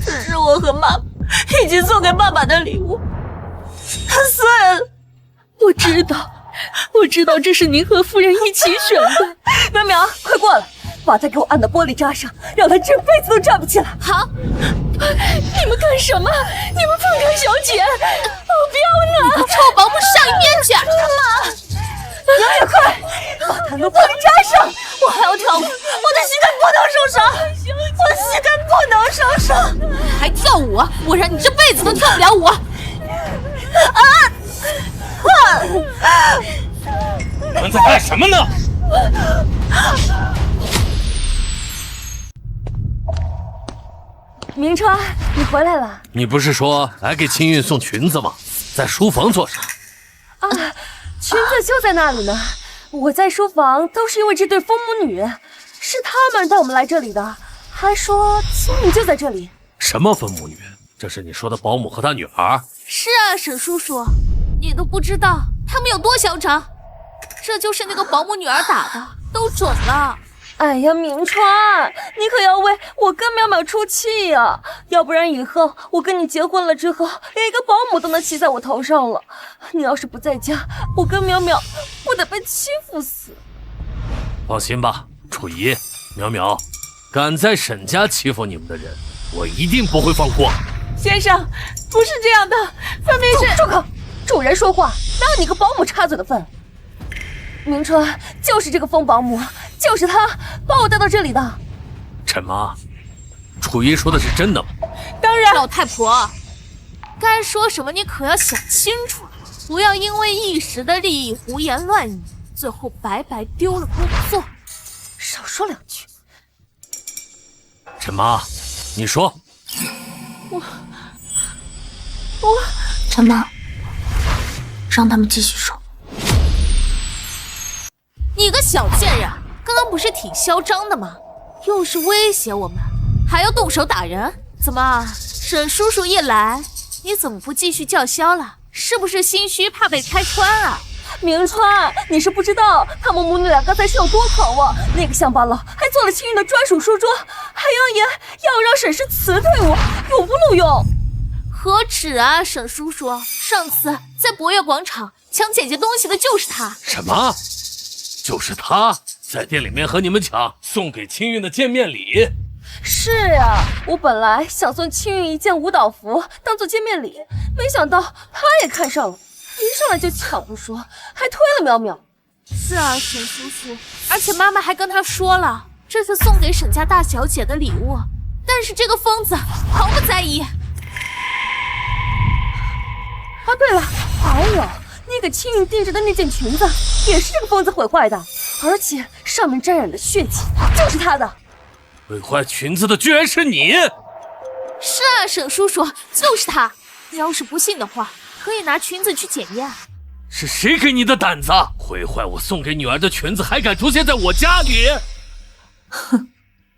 这是我和妈妈一起送给爸爸的礼物，它碎了。我知道这是您和夫人一起选的。苗苗，快过来，把它给我按到玻璃渣上，让它这辈子都站不起来。好，你们干什么？你们放开小姐！不要拿！臭保姆上一边去！妈，苗苗快，把它按到玻璃渣上！我还要跳舞，我的膝盖不能受伤，我膝盖不能受伤。还跳舞？我让你这辈子都跳不了舞！你们在干什么呢？明川，你回来了。你不是说来给清韵送裙子吗？在书房做啥？啊，裙子就在那里呢。我在书房都是因为这对疯母女，是他们带我们来这里的，还说清韵就在这里。什么分母女？这是你说的保姆和她女儿？是啊，沈叔叔，你都不知道他们有多嚣张，这就是那个保姆女儿打的，都肿了。哎呀，明川，你可要为我跟淼淼出气呀，要不然以后我跟你结婚了之后，连一个保姆都能骑在我头上了。你要是不在家，我跟淼淼不得被欺负死。放心吧，楚仪、淼淼，敢在沈家欺负你们的人，我一定不会放过。先生，不是这样的，分明是……住口！主人说话，哪有你个保姆插嘴的份？明川，就是这个疯保姆，就是他把我带到这里的。陈妈，楚仪说的是真的吗？当然。老太婆，该说什么你可要想清楚，不要因为一时的利益胡言乱语，最后白白丢了工作。少说两句。陈妈，你说。陈妈，让他们继续说。你个小贱人，刚刚不是挺嚣张的吗？又是威胁我们，还要动手打人？怎么，沈叔叔一来，你怎么不继续叫嚣了？是不是心虚怕被拆穿啊？明川，你是不知道他们母女俩刚才是有多狂妄，那个乡巴佬还做了清韵的专属书桌，还扬言要让沈氏辞退我，永不录用。何止啊，沈叔叔，上次在博悦广场抢姐姐东西的就是他。什么？就是他在店里面和你们抢送给清韵的见面礼？是呀，我本来想送清韵一件舞蹈服当做见面礼，没想到他也看上了，一上来就抢不说，还推了淼淼。是啊，沈叔叔，而且妈妈还跟他说了，这是送给沈家大小姐的礼物，但是这个疯子毫不在意。啊，对了，还有，你给青韵订着的那件裙子也是这个疯子毁坏的，而且上面沾染的血迹就是他的。毁坏裙子的居然是你！是啊，沈叔叔，就是他。你要是不信的话，可以拿裙子去检验。是谁给你的胆子，毁坏我送给女儿的裙子，还敢出现在我家里？哼，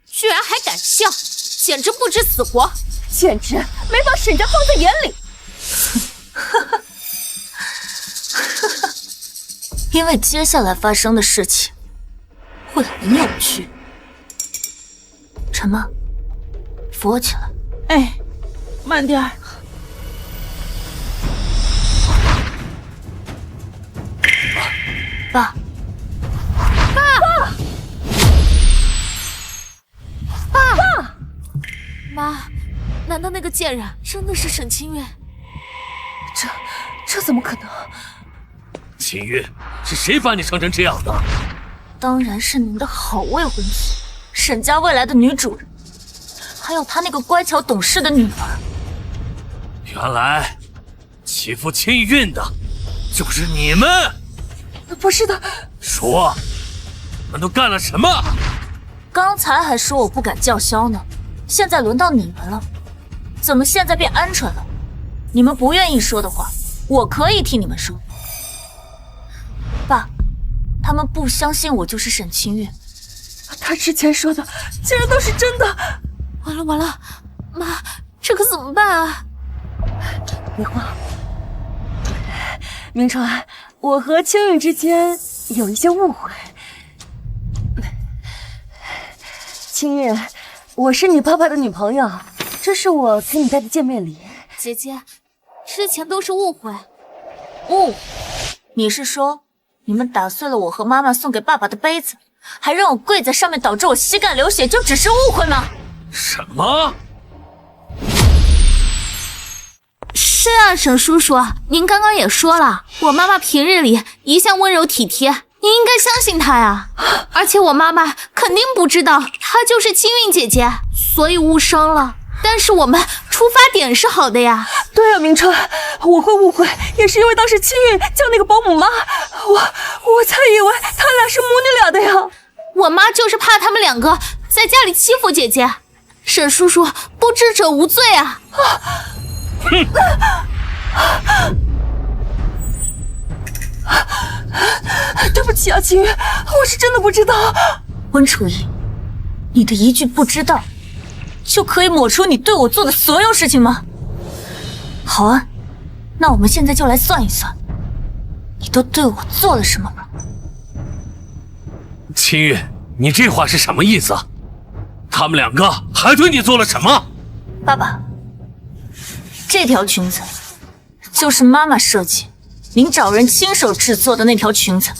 居然还敢笑，简直不知死活，简直没把沈家放在眼里。因为接下来发生的事情会很有趣。陈妈，扶我起来。哎，慢点儿。爸，爸！妈，难道那个贱人真的是沈清月？这怎么可能？秦韵，是谁把你生成这样的？当然是您的好未婚妻，沈家未来的女主人，还有她那个乖巧懂事的女儿。原来欺负秦韵的就是你们！不是的，说，你们都干了什么？刚才还说我不敢叫嚣呢，现在轮到你们了，怎么现在变鹌鹑了？你们不愿意说的话，我可以替你们说。爸，他们不相信我就是沈清月。他之前说的竟然都是真的。完了完了，妈，这可怎么办啊？别慌，明川，我和青韵之间有一些误会。青韵，我是你爸爸的女朋友，这是我给你带的见面礼。姐姐，之前都是误会。误会？你是说你们打碎了我和妈妈送给爸爸的杯子，还让我跪在上面导致我膝盖流血，就只是误会吗？什么？是啊，沈叔叔，您刚刚也说了，我妈妈平日里一向温柔体贴，您应该相信她呀。而且我妈妈肯定不知道她就是青韵姐姐，所以误伤了。但是我们出发点是好的呀。对啊，明川，我会误会也是因为当时青韵叫那个保姆妈，我才以为他俩是母女俩的呀。我妈就是怕他们两个在家里欺负姐姐。沈叔叔，不知者无罪啊！哼！对不起啊，青韵，我是真的不知道。温楚仪，你的一句不知道，就可以抹除你对我做的所有事情吗？好啊，那我们现在就来算一算，你都对我做了什么吧。秦韵，你这话是什么意思？他们两个还对你做了什么？爸爸，这条裙子就是妈妈设计，您找人亲手制作的那条裙子，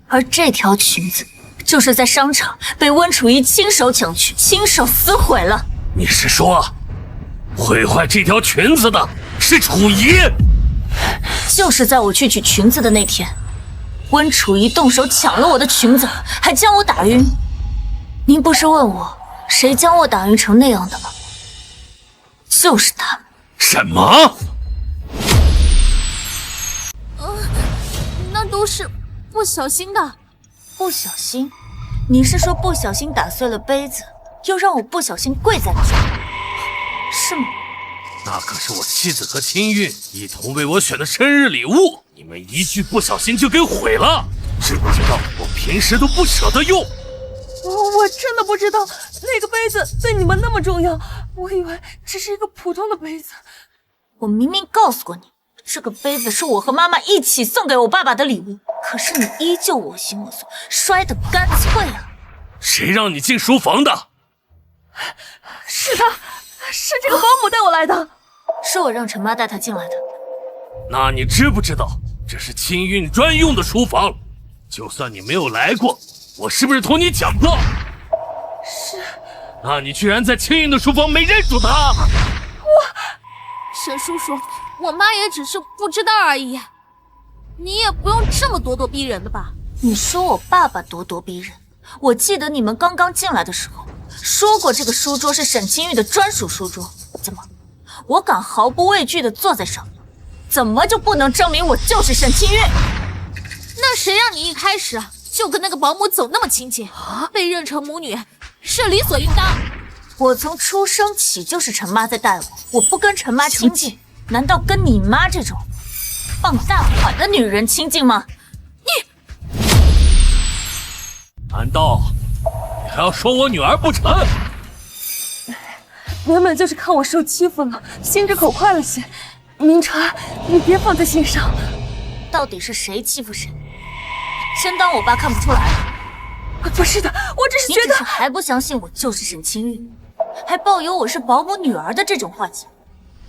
而这条裙子就是在商场被温楚仪亲手抢去，亲手撕毁了。你是说，毁坏这条裙子的是楚仪？就是在我去取裙子的那天，温楚仪动手抢了我的裙子，还将我打晕。您不是问我谁将我打晕成那样的吗？就是他们。什么？那都是不小心的。不小心？你是说不小心打碎了杯子，又让我不小心跪在那上，是吗？那可是我妻子和青韵一同为我选的生日礼物，你们一句不小心就给毁了，知不知道我平时都不舍得用？我真的不知道那个杯子对你们那么重要，我以为只是一个普通的杯子。我明明告诉过你，这个杯子是我和妈妈一起送给我爸爸的礼物，可是你依旧我行我素，摔得干脆啊！谁让你进书房的？是他，是这个保姆带我来的，是我让陈妈带他进来的。那你知不知道这是青韵专用的书房？就算你没有来过，我是不是同你讲过？是。那你居然在青韵的书房没认出她？沈叔叔，我妈也只是不知道而已，你也不用这么咄咄逼人的吧？你说我爸爸咄咄逼人，我记得你们刚刚进来的时候说过这个书桌是沈清玉的专属书桌，怎么我敢毫不畏惧地坐在上面，怎么就不能证明我就是沈清韵？那谁让你一开始就跟那个保姆走那么亲近，被认成母女是理所应当。我从出生起就是陈妈在带我，我不跟陈妈亲近，难道跟你妈这种放大款的女人亲近吗？难道你还要说我女儿不成？原本就是看我受欺负了，心直口快了些。明川，你别放在心上。到底是谁欺负谁？真当我爸看不出来？不是的，我只是觉得……你只是还不相信我就是沈清韵，还抱有我是保姆女儿的这种幻想。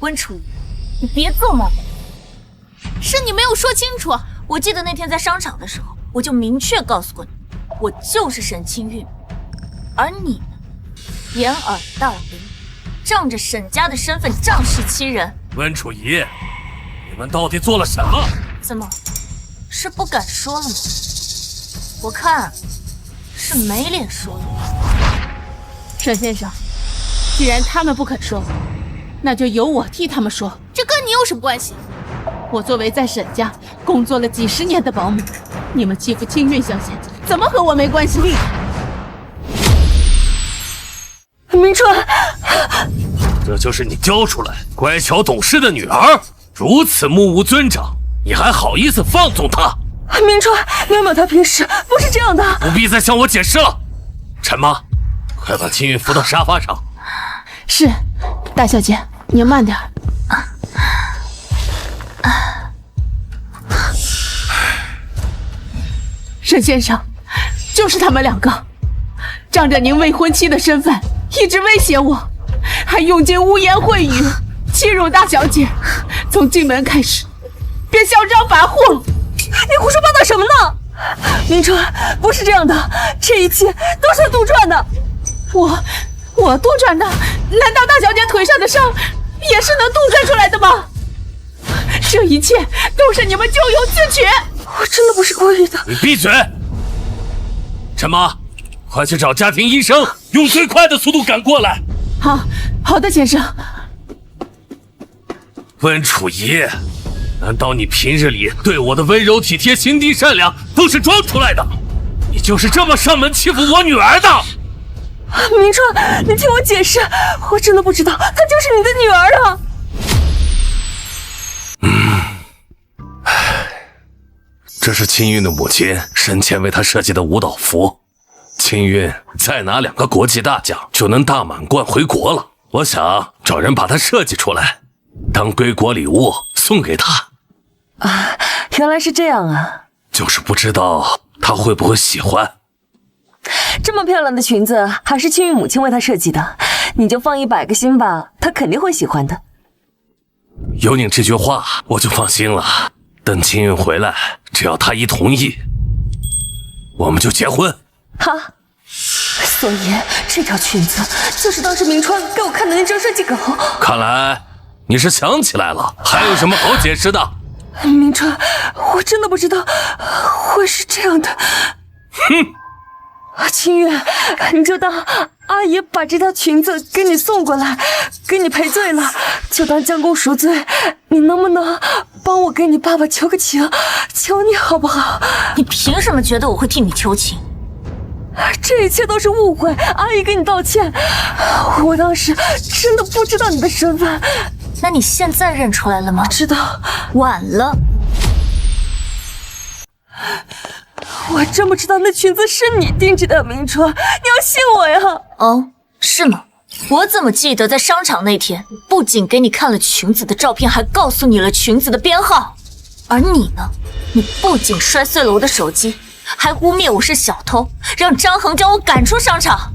温楚仪，你别做梦！是你没有说清楚。我记得那天在商场的时候，我就明确告诉过你，我就是沈清韵，而你呢，掩耳盗铃，仗着沈家的身份仗势欺人。温楚仪，你们到底做了什么？怎么，是不敢说了吗？我看是没脸说了。沈先生，既然他们不肯说，那就由我替他们说。这跟你有什么关系？我作为在沈家工作了几10年的保姆，你们欺负清韵小姐，怎么和我没关系？明川，这就是你教出来乖巧懂事的女儿，如此目无尊长，你还好意思放纵她？明川，淼淼她平时不是这样的。不必再向我解释了。陈妈，快把清韵扶到沙发上。是，大小姐，您慢点。沈先生，就是他们2个，仗着您未婚妻的身份，一直威胁我，还用尽污言秽语欺辱大小姐。从进门开始，便嚣张跋扈。你胡说八道什么呢？明川，不是这样的，这一切都是杜撰的。我杜撰的？难道大小姐腿上的伤也是能杜撰出来的吗？这一切都是你们咎由自取。我真的不是故意的。你闭嘴！陈妈，快去找家庭医生，用最快的速度赶过来。好的，先生。温楚仪，难道你平日里对我的温柔体贴、心地善良都是装出来的？你就是这么上门欺负我女儿的？明川，你听我解释，我真的不知道她就是你的女儿啊。这是清韵的母亲生前为她设计的舞蹈服。清韵再拿2个国际大奖，就能大满贯回国了。我想找人把它设计出来，当归国礼物送给她。原来是这样啊。就是不知道她会不会喜欢。这么漂亮的裙子还是清韵母亲为她设计的，你就放100个心吧，她肯定会喜欢的。有你这句话我就放心了。等清韵回来，只要她一同意，我们就结婚。好，所以这条裙子就是当时明川给我看的那张设计稿。看来你是想起来了，还有什么好解释的？明川，我真的不知道会是这样的。清韵，你就当阿姨把这条裙子给你送过来，给你赔罪了，就当将功赎罪。你能不能帮我给你爸爸求个情？求你好不好？你凭什么觉得我会替你求情？这一切都是误会，阿姨给你道歉。我当时真的不知道你的身份。那你现在认出来了吗？知道。晚了。我真不知道那裙子是你定制的，明川，你要信我呀！哦，是吗？我怎么记得在商场那天，不仅给你看了裙子的照片，还告诉你了裙子的编号。而你呢？你不仅摔碎了我的手机，还污蔑我是小偷，让张恒将我赶出商场。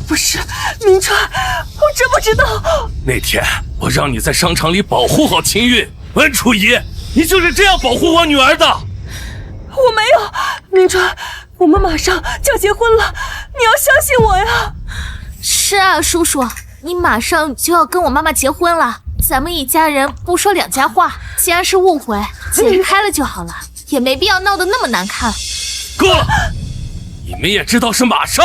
不是，明川，我真不知道。那天我让你在商场里保护好清韵，温楚仪，你就是这样保护我女儿的。我没有，明川，我们马上就要结婚了，你要相信我呀。是啊，叔叔，你马上就要跟我妈妈结婚了，咱们一家人不说2家话，既然是误会，解开了就好了，也没必要闹得那么难看。够了，你们也知道是马上，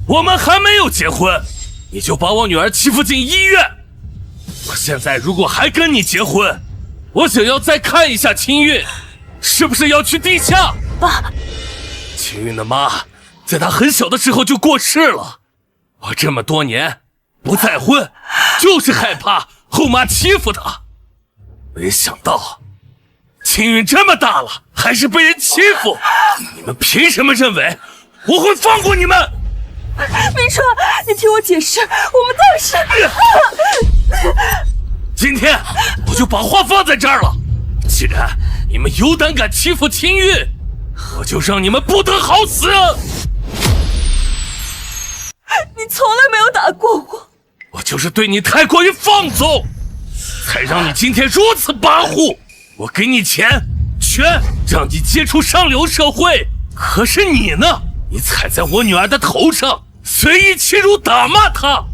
我们还没有结婚，你就把我女儿欺负进医院。我现在如果还跟你结婚，我想要再看一下清韵，是不是要去地下？爸，清韵的妈在她很小的时候就过世了，我这么多年不再婚，就是害怕后妈欺负她。没想到清韵这么大了，还是被人欺负，你们凭什么认为我会放过你们？明川，你听我解释，我们当时……今天我就把话放在这儿了，既然你们有胆敢欺负清韵，我就让你们不得好死！你从来没有打过我，我就是对你太过于放纵，才让你今天如此跋扈。我给你钱权，让你接触上流社会，可是你呢？你踩在我女儿的头上，随意欺辱打骂她。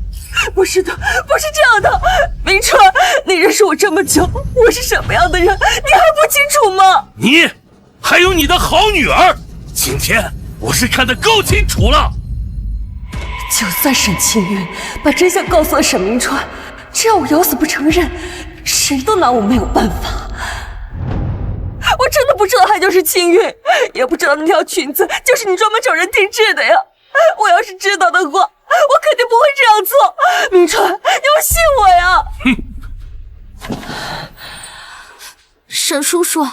不是的，不是这样的，明川，你认识我这么久，我是什么样的人，你还不清楚吗？你，还有你的好女儿，今天我是看得够清楚了。就算沈清韵把真相告诉了沈明川，只要我咬死不承认，谁都拿我没有办法。我真的不知道他就是清韵，也不知道那条裙子就是你专门找人定制的呀。我要是知道的话，我肯定不会这样做。明川，你要信我呀！沈叔叔，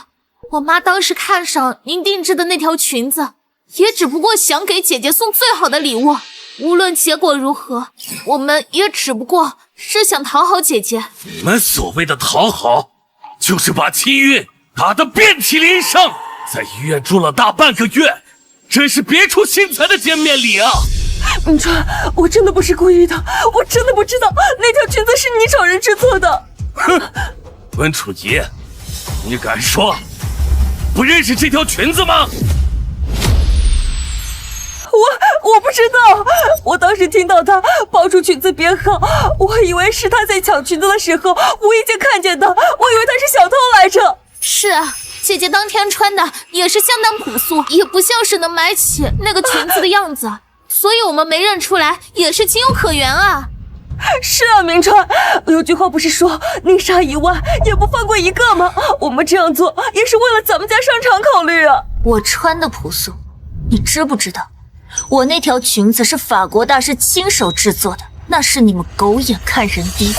我妈当时看上您定制的那条裙子，也只不过想给姐姐送最好的礼物。无论结果如何，我们也只不过是想讨好姐姐。你们所谓的讨好，就是把清韵打得遍体鳞伤，在医院住了大半个月，真是别出心裁的见面礼啊！明川，我真的不是故意的，我真的不知道那条裙子是你找人制作的。哼，温楚仪，你敢说不认识这条裙子吗？我不知道，我当时听到他报出裙子编号，我以为是他在抢裙子的时候无意间看见的，我以为他是小偷来着。是啊，姐姐当天穿的也是相当朴素，也不像是能买起那个裙子的样子，所以我们没认出来，也是情有可原啊。是啊，明川，有句话不是说宁杀1万也不放过一个吗？我们这样做也是为了咱们家商场考虑啊。我穿的朴素，你知不知道？我那条裙子是法国大师亲手制作的，那是你们狗眼看人低。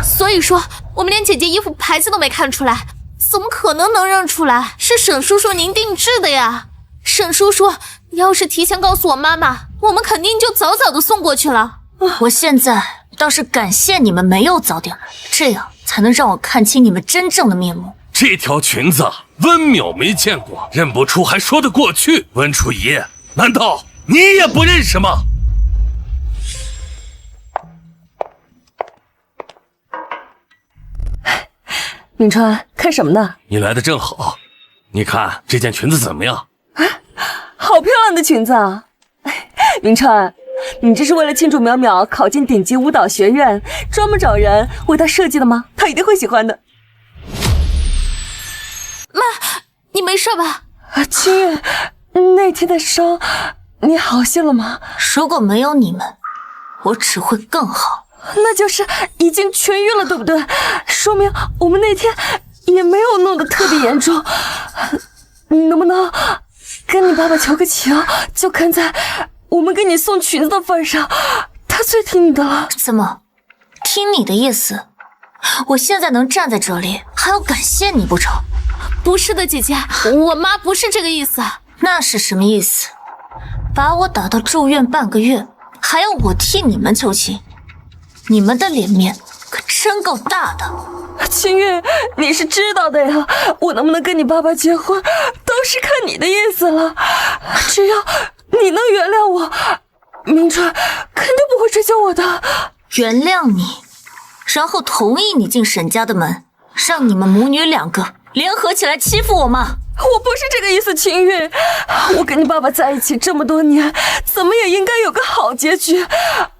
所以说，我们连姐姐衣服牌子都没看出来，怎么可能认出来是沈叔叔您定制的呀？沈叔叔要是提前告诉我妈妈，我们肯定就早早的送过去了。我现在倒是感谢你们没有早点来，这样才能让我看清你们真正的面目。这条裙子温淼没见过，认不出还说得过去。温楚仪，难道你也不认识吗？明川，看什么呢？你来的正好，你看这件裙子怎么样？好漂亮的裙子啊！明川，你这是为了庆祝淼淼考进顶级舞蹈学院，专门找人为她设计的吗？她一定会喜欢的。妈，你没事吧？清月，那天的伤，你好些了吗？如果没有你们，我只会更好。那就是已经痊愈了，对不对？说明我们那天也没有弄得特别严重。你能不能跟你爸爸求个情，就看在我们给你送裙子的份上，他最听你的了。怎么，听你的意思，我现在能站在这里，还要感谢你不成？不是的，姐姐，我妈不是这个意思。那是什么意思？把我打到住院半个月，还要我替你们求情？你们的脸面可真够大的。清月，你是知道的呀，我能不能跟你爸爸结婚，都是看你的意思了。只要你能原谅我，明川肯定不会追究我的。原谅你，然后同意你进沈家的门，让你们母女2个联合起来欺负我吗？我不是这个意思，清月。我跟你爸爸在一起这么多年，怎么也应该有个好结局。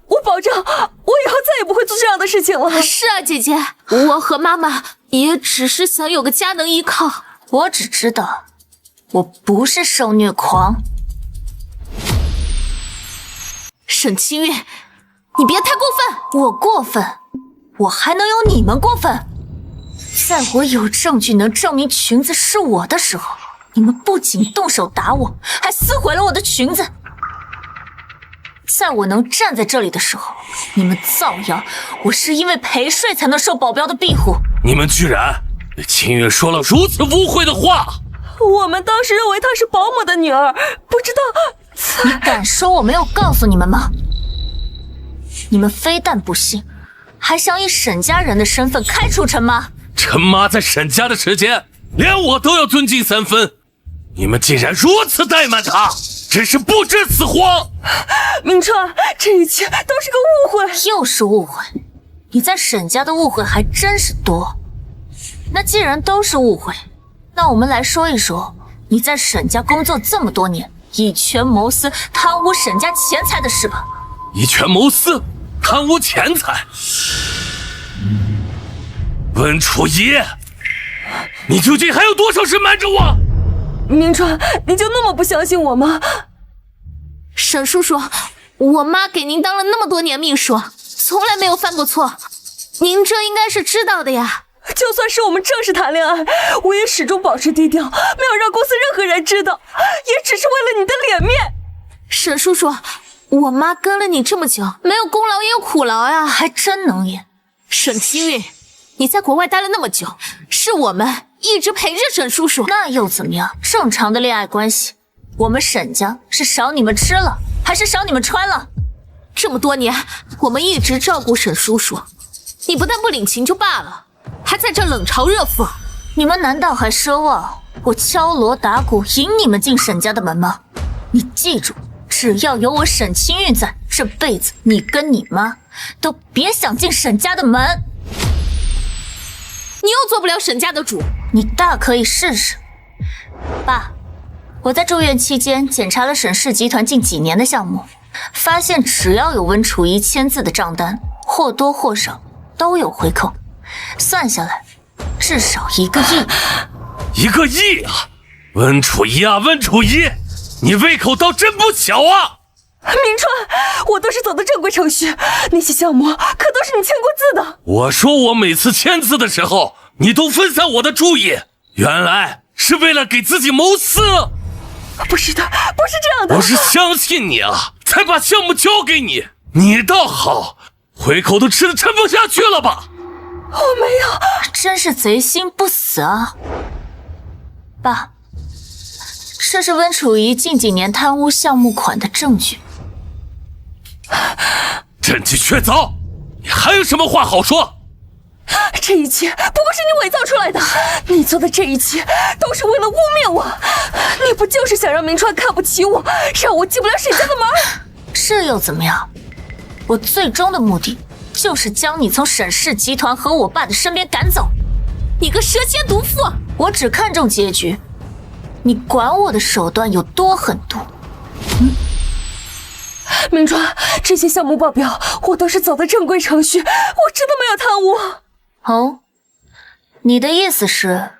我保证，我以后再也不会做这样的事情了。是啊，姐姐，我和妈妈也只是想有个家能依靠。我只知道，我不是受虐狂。沈清月，你别太过分。我过分？我还能有你们过分？在我有证据能证明裙子是我的时候，你们不仅动手打我，还撕毁了我的裙子。在我能站在这里的时候，你们造谣我是因为陪睡才能受保镖的庇护。你们居然对清月说了如此污秽的话！我们当时认为她是保姆的女儿，不知道……你敢说我没有告诉你们吗？你们非但不信，还想以沈家人的身份开除陈妈。陈妈在沈家的时间，连我都要尊敬3分。你们竟然如此怠慢她，真是不知死活！明川，这一切都是个误会。又是误会？你在沈家的误会还真是多。那既然都是误会，那我们来说一说你在沈家工作这么多年，以权谋私、贪污沈家钱财的事吧。以权谋私，贪污钱财。温楚仪，你究竟还有多少事瞒着我？明川，你就那么不相信我吗？沈叔叔，我妈给您当了那么多年秘书，从来没有犯过错，您这应该是知道的呀。就算是我们正式谈恋爱，我也始终保持低调，没有让公司任何人知道，也只是为了你的脸面。沈叔叔，我妈跟了你这么久，没有功劳也有苦劳呀。还真能演。沈清韵，你在国外待了那么久，是我们一直陪着沈叔叔。那又怎么样？正常的恋爱关系，我们沈家是少你们吃了，还是少你们穿了？这么多年，我们一直照顾沈叔叔，你不但不领情就罢了，还在这冷嘲热讽。你们难道还奢望我敲锣打鼓引你们进沈家的门吗？你记住，只要有我沈清韵在，这辈子你跟你妈都别想进沈家的门。你又做不了沈家的主，你大可以试试。爸，我在住院期间检查了沈氏集团近几年的项目，发现只要有温楚仪签字的账单，或多或少都有回扣，算下来至少1个亿。1个亿啊！温楚仪啊，温楚仪，你胃口倒真不小啊！明川，我都是走的正规程序，那些项目可都是你签过字的。我说我每次签字的时候，你都分散我的注意，原来是为了给自己谋私。不是的，不是这样的。我是相信你啊，才把项目交给你。你倒好，回口都吃得撑不下去了吧？我没有，真是贼心不死啊！爸，这是温楚仪近几年贪污项目款的证据。证据确凿，你还有什么话好说？这一切不过是你伪造出来的，你做的这一切都是为了污蔑我，你不就是想让明川看不起我，让我进不了沈家的门？这又怎么样？我最终的目的就是将你从沈氏集团和我爸的身边赶走。你个蛇蝎毒妇！我只看重结局，你管我的手段有多狠毒？明川，这些项目报表我都是走的正规程序，我真的没有贪污。哦，你的意思是，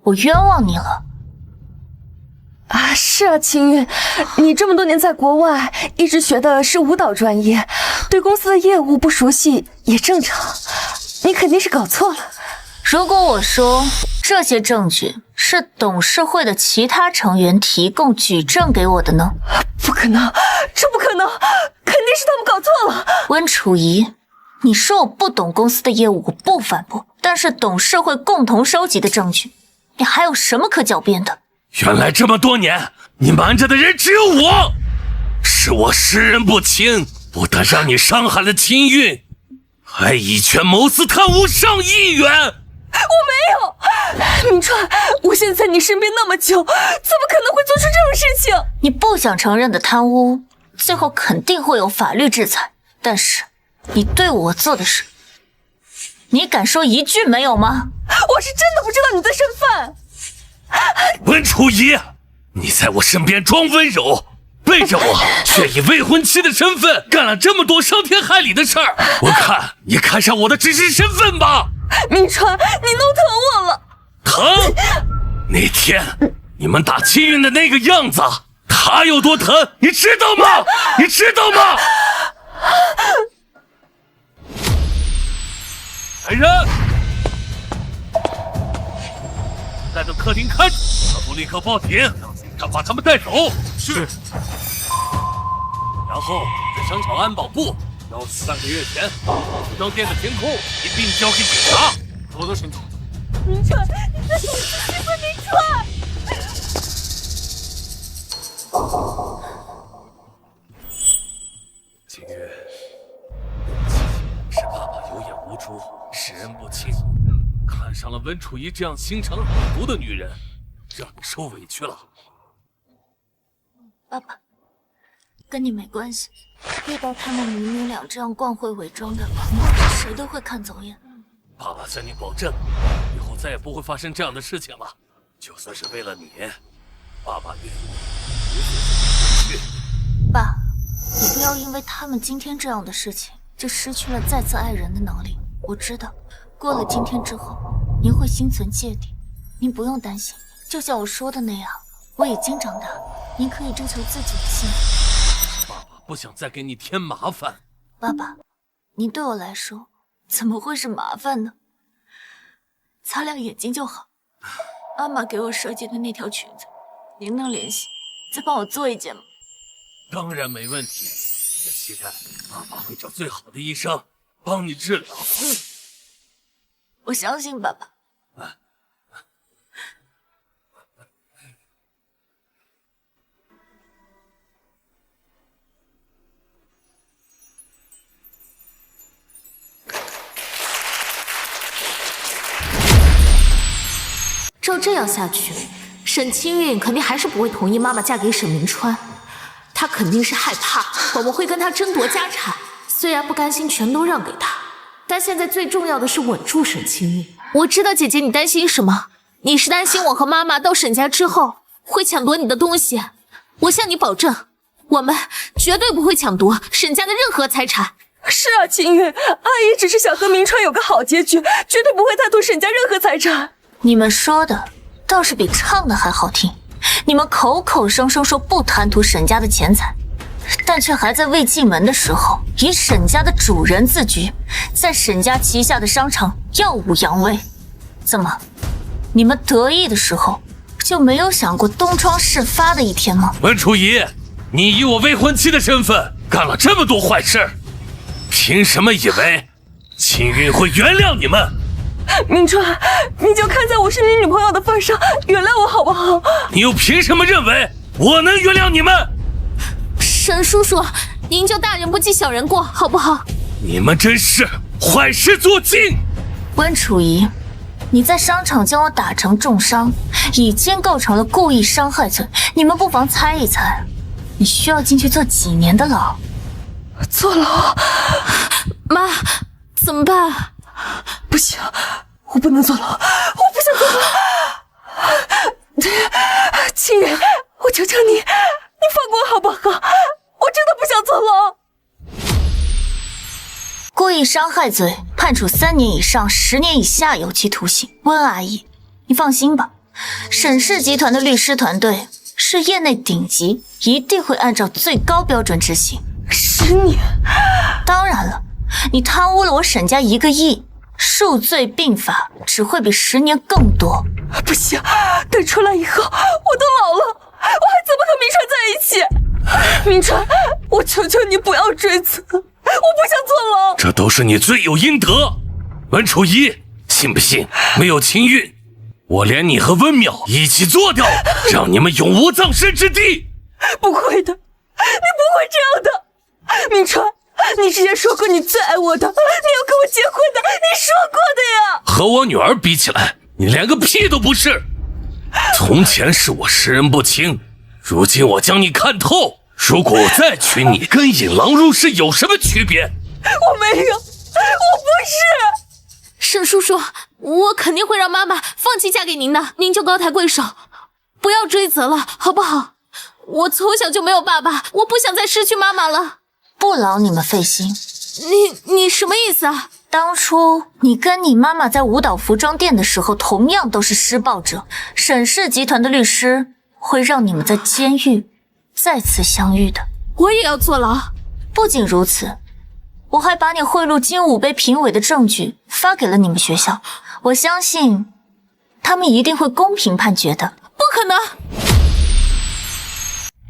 我冤枉你了？啊，是啊，清韵，你这么多年在国外，一直学的是舞蹈专业，对公司的业务不熟悉也正常，你肯定是搞错了。如果我说这些证据是董事会的其他成员提供举证给我的呢？不可能，这不可能，肯定是他们搞错了。温楚仪，你说我不懂公司的业务，我不反驳，但是董事会共同收集的证据，你还有什么可狡辩的？原来这么多年，你瞒着的人只有我，是我识人不清，不但让你伤害了清韵，还以权谋私贪污上亿元。我没有，明川，我现在在你身边那么久，怎么可能会做出这种事情？你不想承认的贪污，最后肯定会有法律制裁，但是你对我做的事，你敢说一句没有吗？我是真的不知道你的身份。温楚仪，你在我身边装温柔，背着我却以未婚妻的身份干了这么多伤天害理的事儿，我看你看上我的只是身份吧。明川，你弄疼我了。疼？那天你们打清韵的那个样子，他有多疼，你知道吗？你知道吗？来人，在这客厅看着，要不立刻报警，让警察把他们带走。是。然后在商场安保部要3个月前把服装店的监控一并交给警察。我的沈总，明川，你在做什么？明川！秦月，是爸爸有眼无珠，识人不清，看上了温楚仪这样心肠狠毒的女人，让你受委屈了。爸爸，跟你没关系。遇到他们母女俩这样光辉伪装的，谁都会看走眼。爸爸向你保证，以后再也不会发生这样的事情了。就算是为了你，爸爸愿意无所去。爸，你不要因为他们今天这样的事情，就失去了再次爱人的能力。我知道，过了今天之后，您会心存芥蒂。您不用担心，就像我说的那样，我已经长大，您可以追求自己的幸福。爸爸不想再给你添麻烦。爸爸，您对我来说怎么会是麻烦呢？擦亮眼睛就好。妈妈给我设计的那条裙子，您能联系，再帮我做一件吗？当然没问题，也期待爸爸会找最好的医生帮你治疗。我相信爸爸。照这样下去，沈清韵肯定还是不会同意妈妈嫁给沈明川。她肯定是害怕我们会跟她争夺家产，虽然不甘心全都让给她，但现在最重要的是稳住沈清韵。我知道姐姐你担心什么，你是担心我和妈妈到沈家之后会抢夺你的东西。我向你保证，我们绝对不会抢夺沈家的任何财产。是啊，清韵，阿姨只是想和明川有个好结局，绝对不会贪图沈家任何财产。你们说的倒是比唱的还好听。你们口口声声说不贪图沈家的钱财，但却还在未进门的时候以沈家的主人自居，在沈家旗下的商场耀武扬威。怎么，你们得意的时候就没有想过东窗事发的一天吗？温楚仪，你以我未婚妻的身份干了这么多坏事，凭什么以为秦韵会原谅你们？明川，你就看在我是你女朋友的份上，原谅我好不好？你又凭什么认为我能原谅你们？沈叔叔，您就大人不计小人过，好不好？你们真是坏事做尽！温楚仪，你在商场将我打成重伤，已经构成了故意伤害罪。你们不妨猜一猜，你需要进去坐几年的牢？坐牢？妈，怎么办？不行，我不能坐牢，我不想坐牢。清远，我求求你，你放过我好不好？我真的不想坐牢。故意伤害罪，判处3年以上10年以下有期徒刑。温阿姨，你放心吧，沈氏集团的律师团队是业内顶级，一定会按照最高标准执行。10年？当然了，你贪污了我沈家1个亿，数罪并罚，只会比10年更多。不行，等出来以后，我都老了，我还怎么和明川在一起？明川，我求求你不要追责，我不想坐牢。这都是你罪有应得。温楚仪，信不信没有秦韵，我连你和温淼一起做掉，让你们永无葬身之地。不会的，你不会这样的，明川。你之前说过你最爱我的，你要跟我结婚的，你说过的呀。和我女儿比起来，你连个屁都不是。从前是我识人不清，如今我将你看透。如果我再娶你，跟引狼入室有什么区别？我没有，我不是。沈叔叔，我肯定会让妈妈放弃嫁给您的，您就高抬贵手，不要追责了，好不好？我从小就没有爸爸，我不想再失去妈妈了。不劳你们费心。你什么意思啊？当初你跟你妈妈在舞蹈服装店的时候，同样都是施暴者。沈氏集团的律师会让你们在监狱再次相遇的。我也要坐牢。不仅如此，我还把你贿赂金武杯评委的证据发给了你们学校。我相信他们一定会公平判决的。不可能！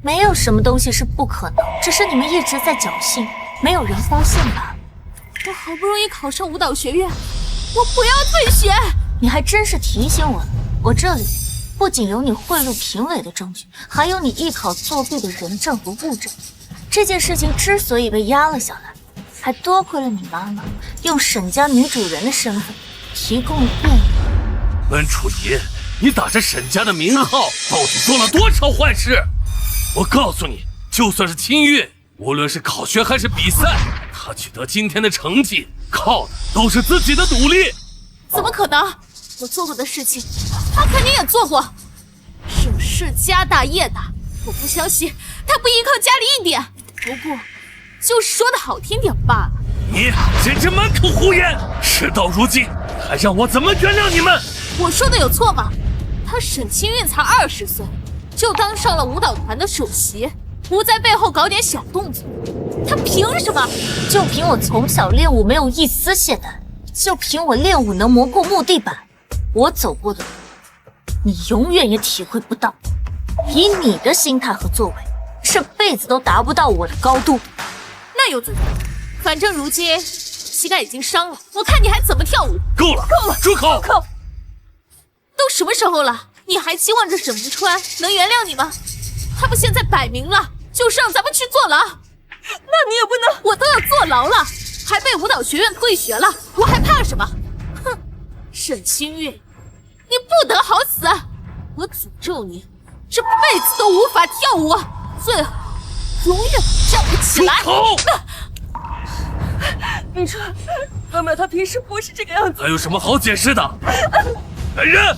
没有什么东西是不可能，只是你们一直在侥幸，没有人发现罢了。我好不容易考上舞蹈学院，我不要退学！你还真是提醒我了，我这里不仅有你贿赂评委的证据，还有你艺考作弊的人证和物证。这件事情之所以被压了下来，还多亏了你妈妈用沈家女主人的身份提供了便利。温楚仪，你打着沈家的名号，到底做了多少坏事？我告诉你，就算是清韵，无论是考学还是比赛，她取得今天的成绩，靠的都是自己的努力。怎么可能？我做过的事情，他肯定也做过。沈氏家大业大，我不相信他不依靠家里一点。不过，就是说的好听点罢了。你简直满口胡言！事到如今，还让我怎么原谅你们？我说的有错吗？他沈清韵才20岁，就当上了舞蹈团的首席，不在背后搞点小动作，他凭什么？就凭我从小练武没有一丝懈怠，就凭我练武能磨破木地板，我走过的路，你永远也体会不到。以你的心态和作为，这辈子都达不到我的高度。那又怎样？反正如今膝盖已经伤了，我看你还怎么跳舞？够了，够了，住口！都什么时候了，你还期望着沈无川能原谅你吗？他们现在摆明了就是让咱们去坐牢，那你也不能，我都要坐牢了，还被舞蹈学院退学了，我还怕什么？哼，沈清韵，你不得好死！我诅咒你，这辈子都无法跳舞，最好永远站不起来。云川，哥们，他平时不是这个样子。还有什么好解释的？来人！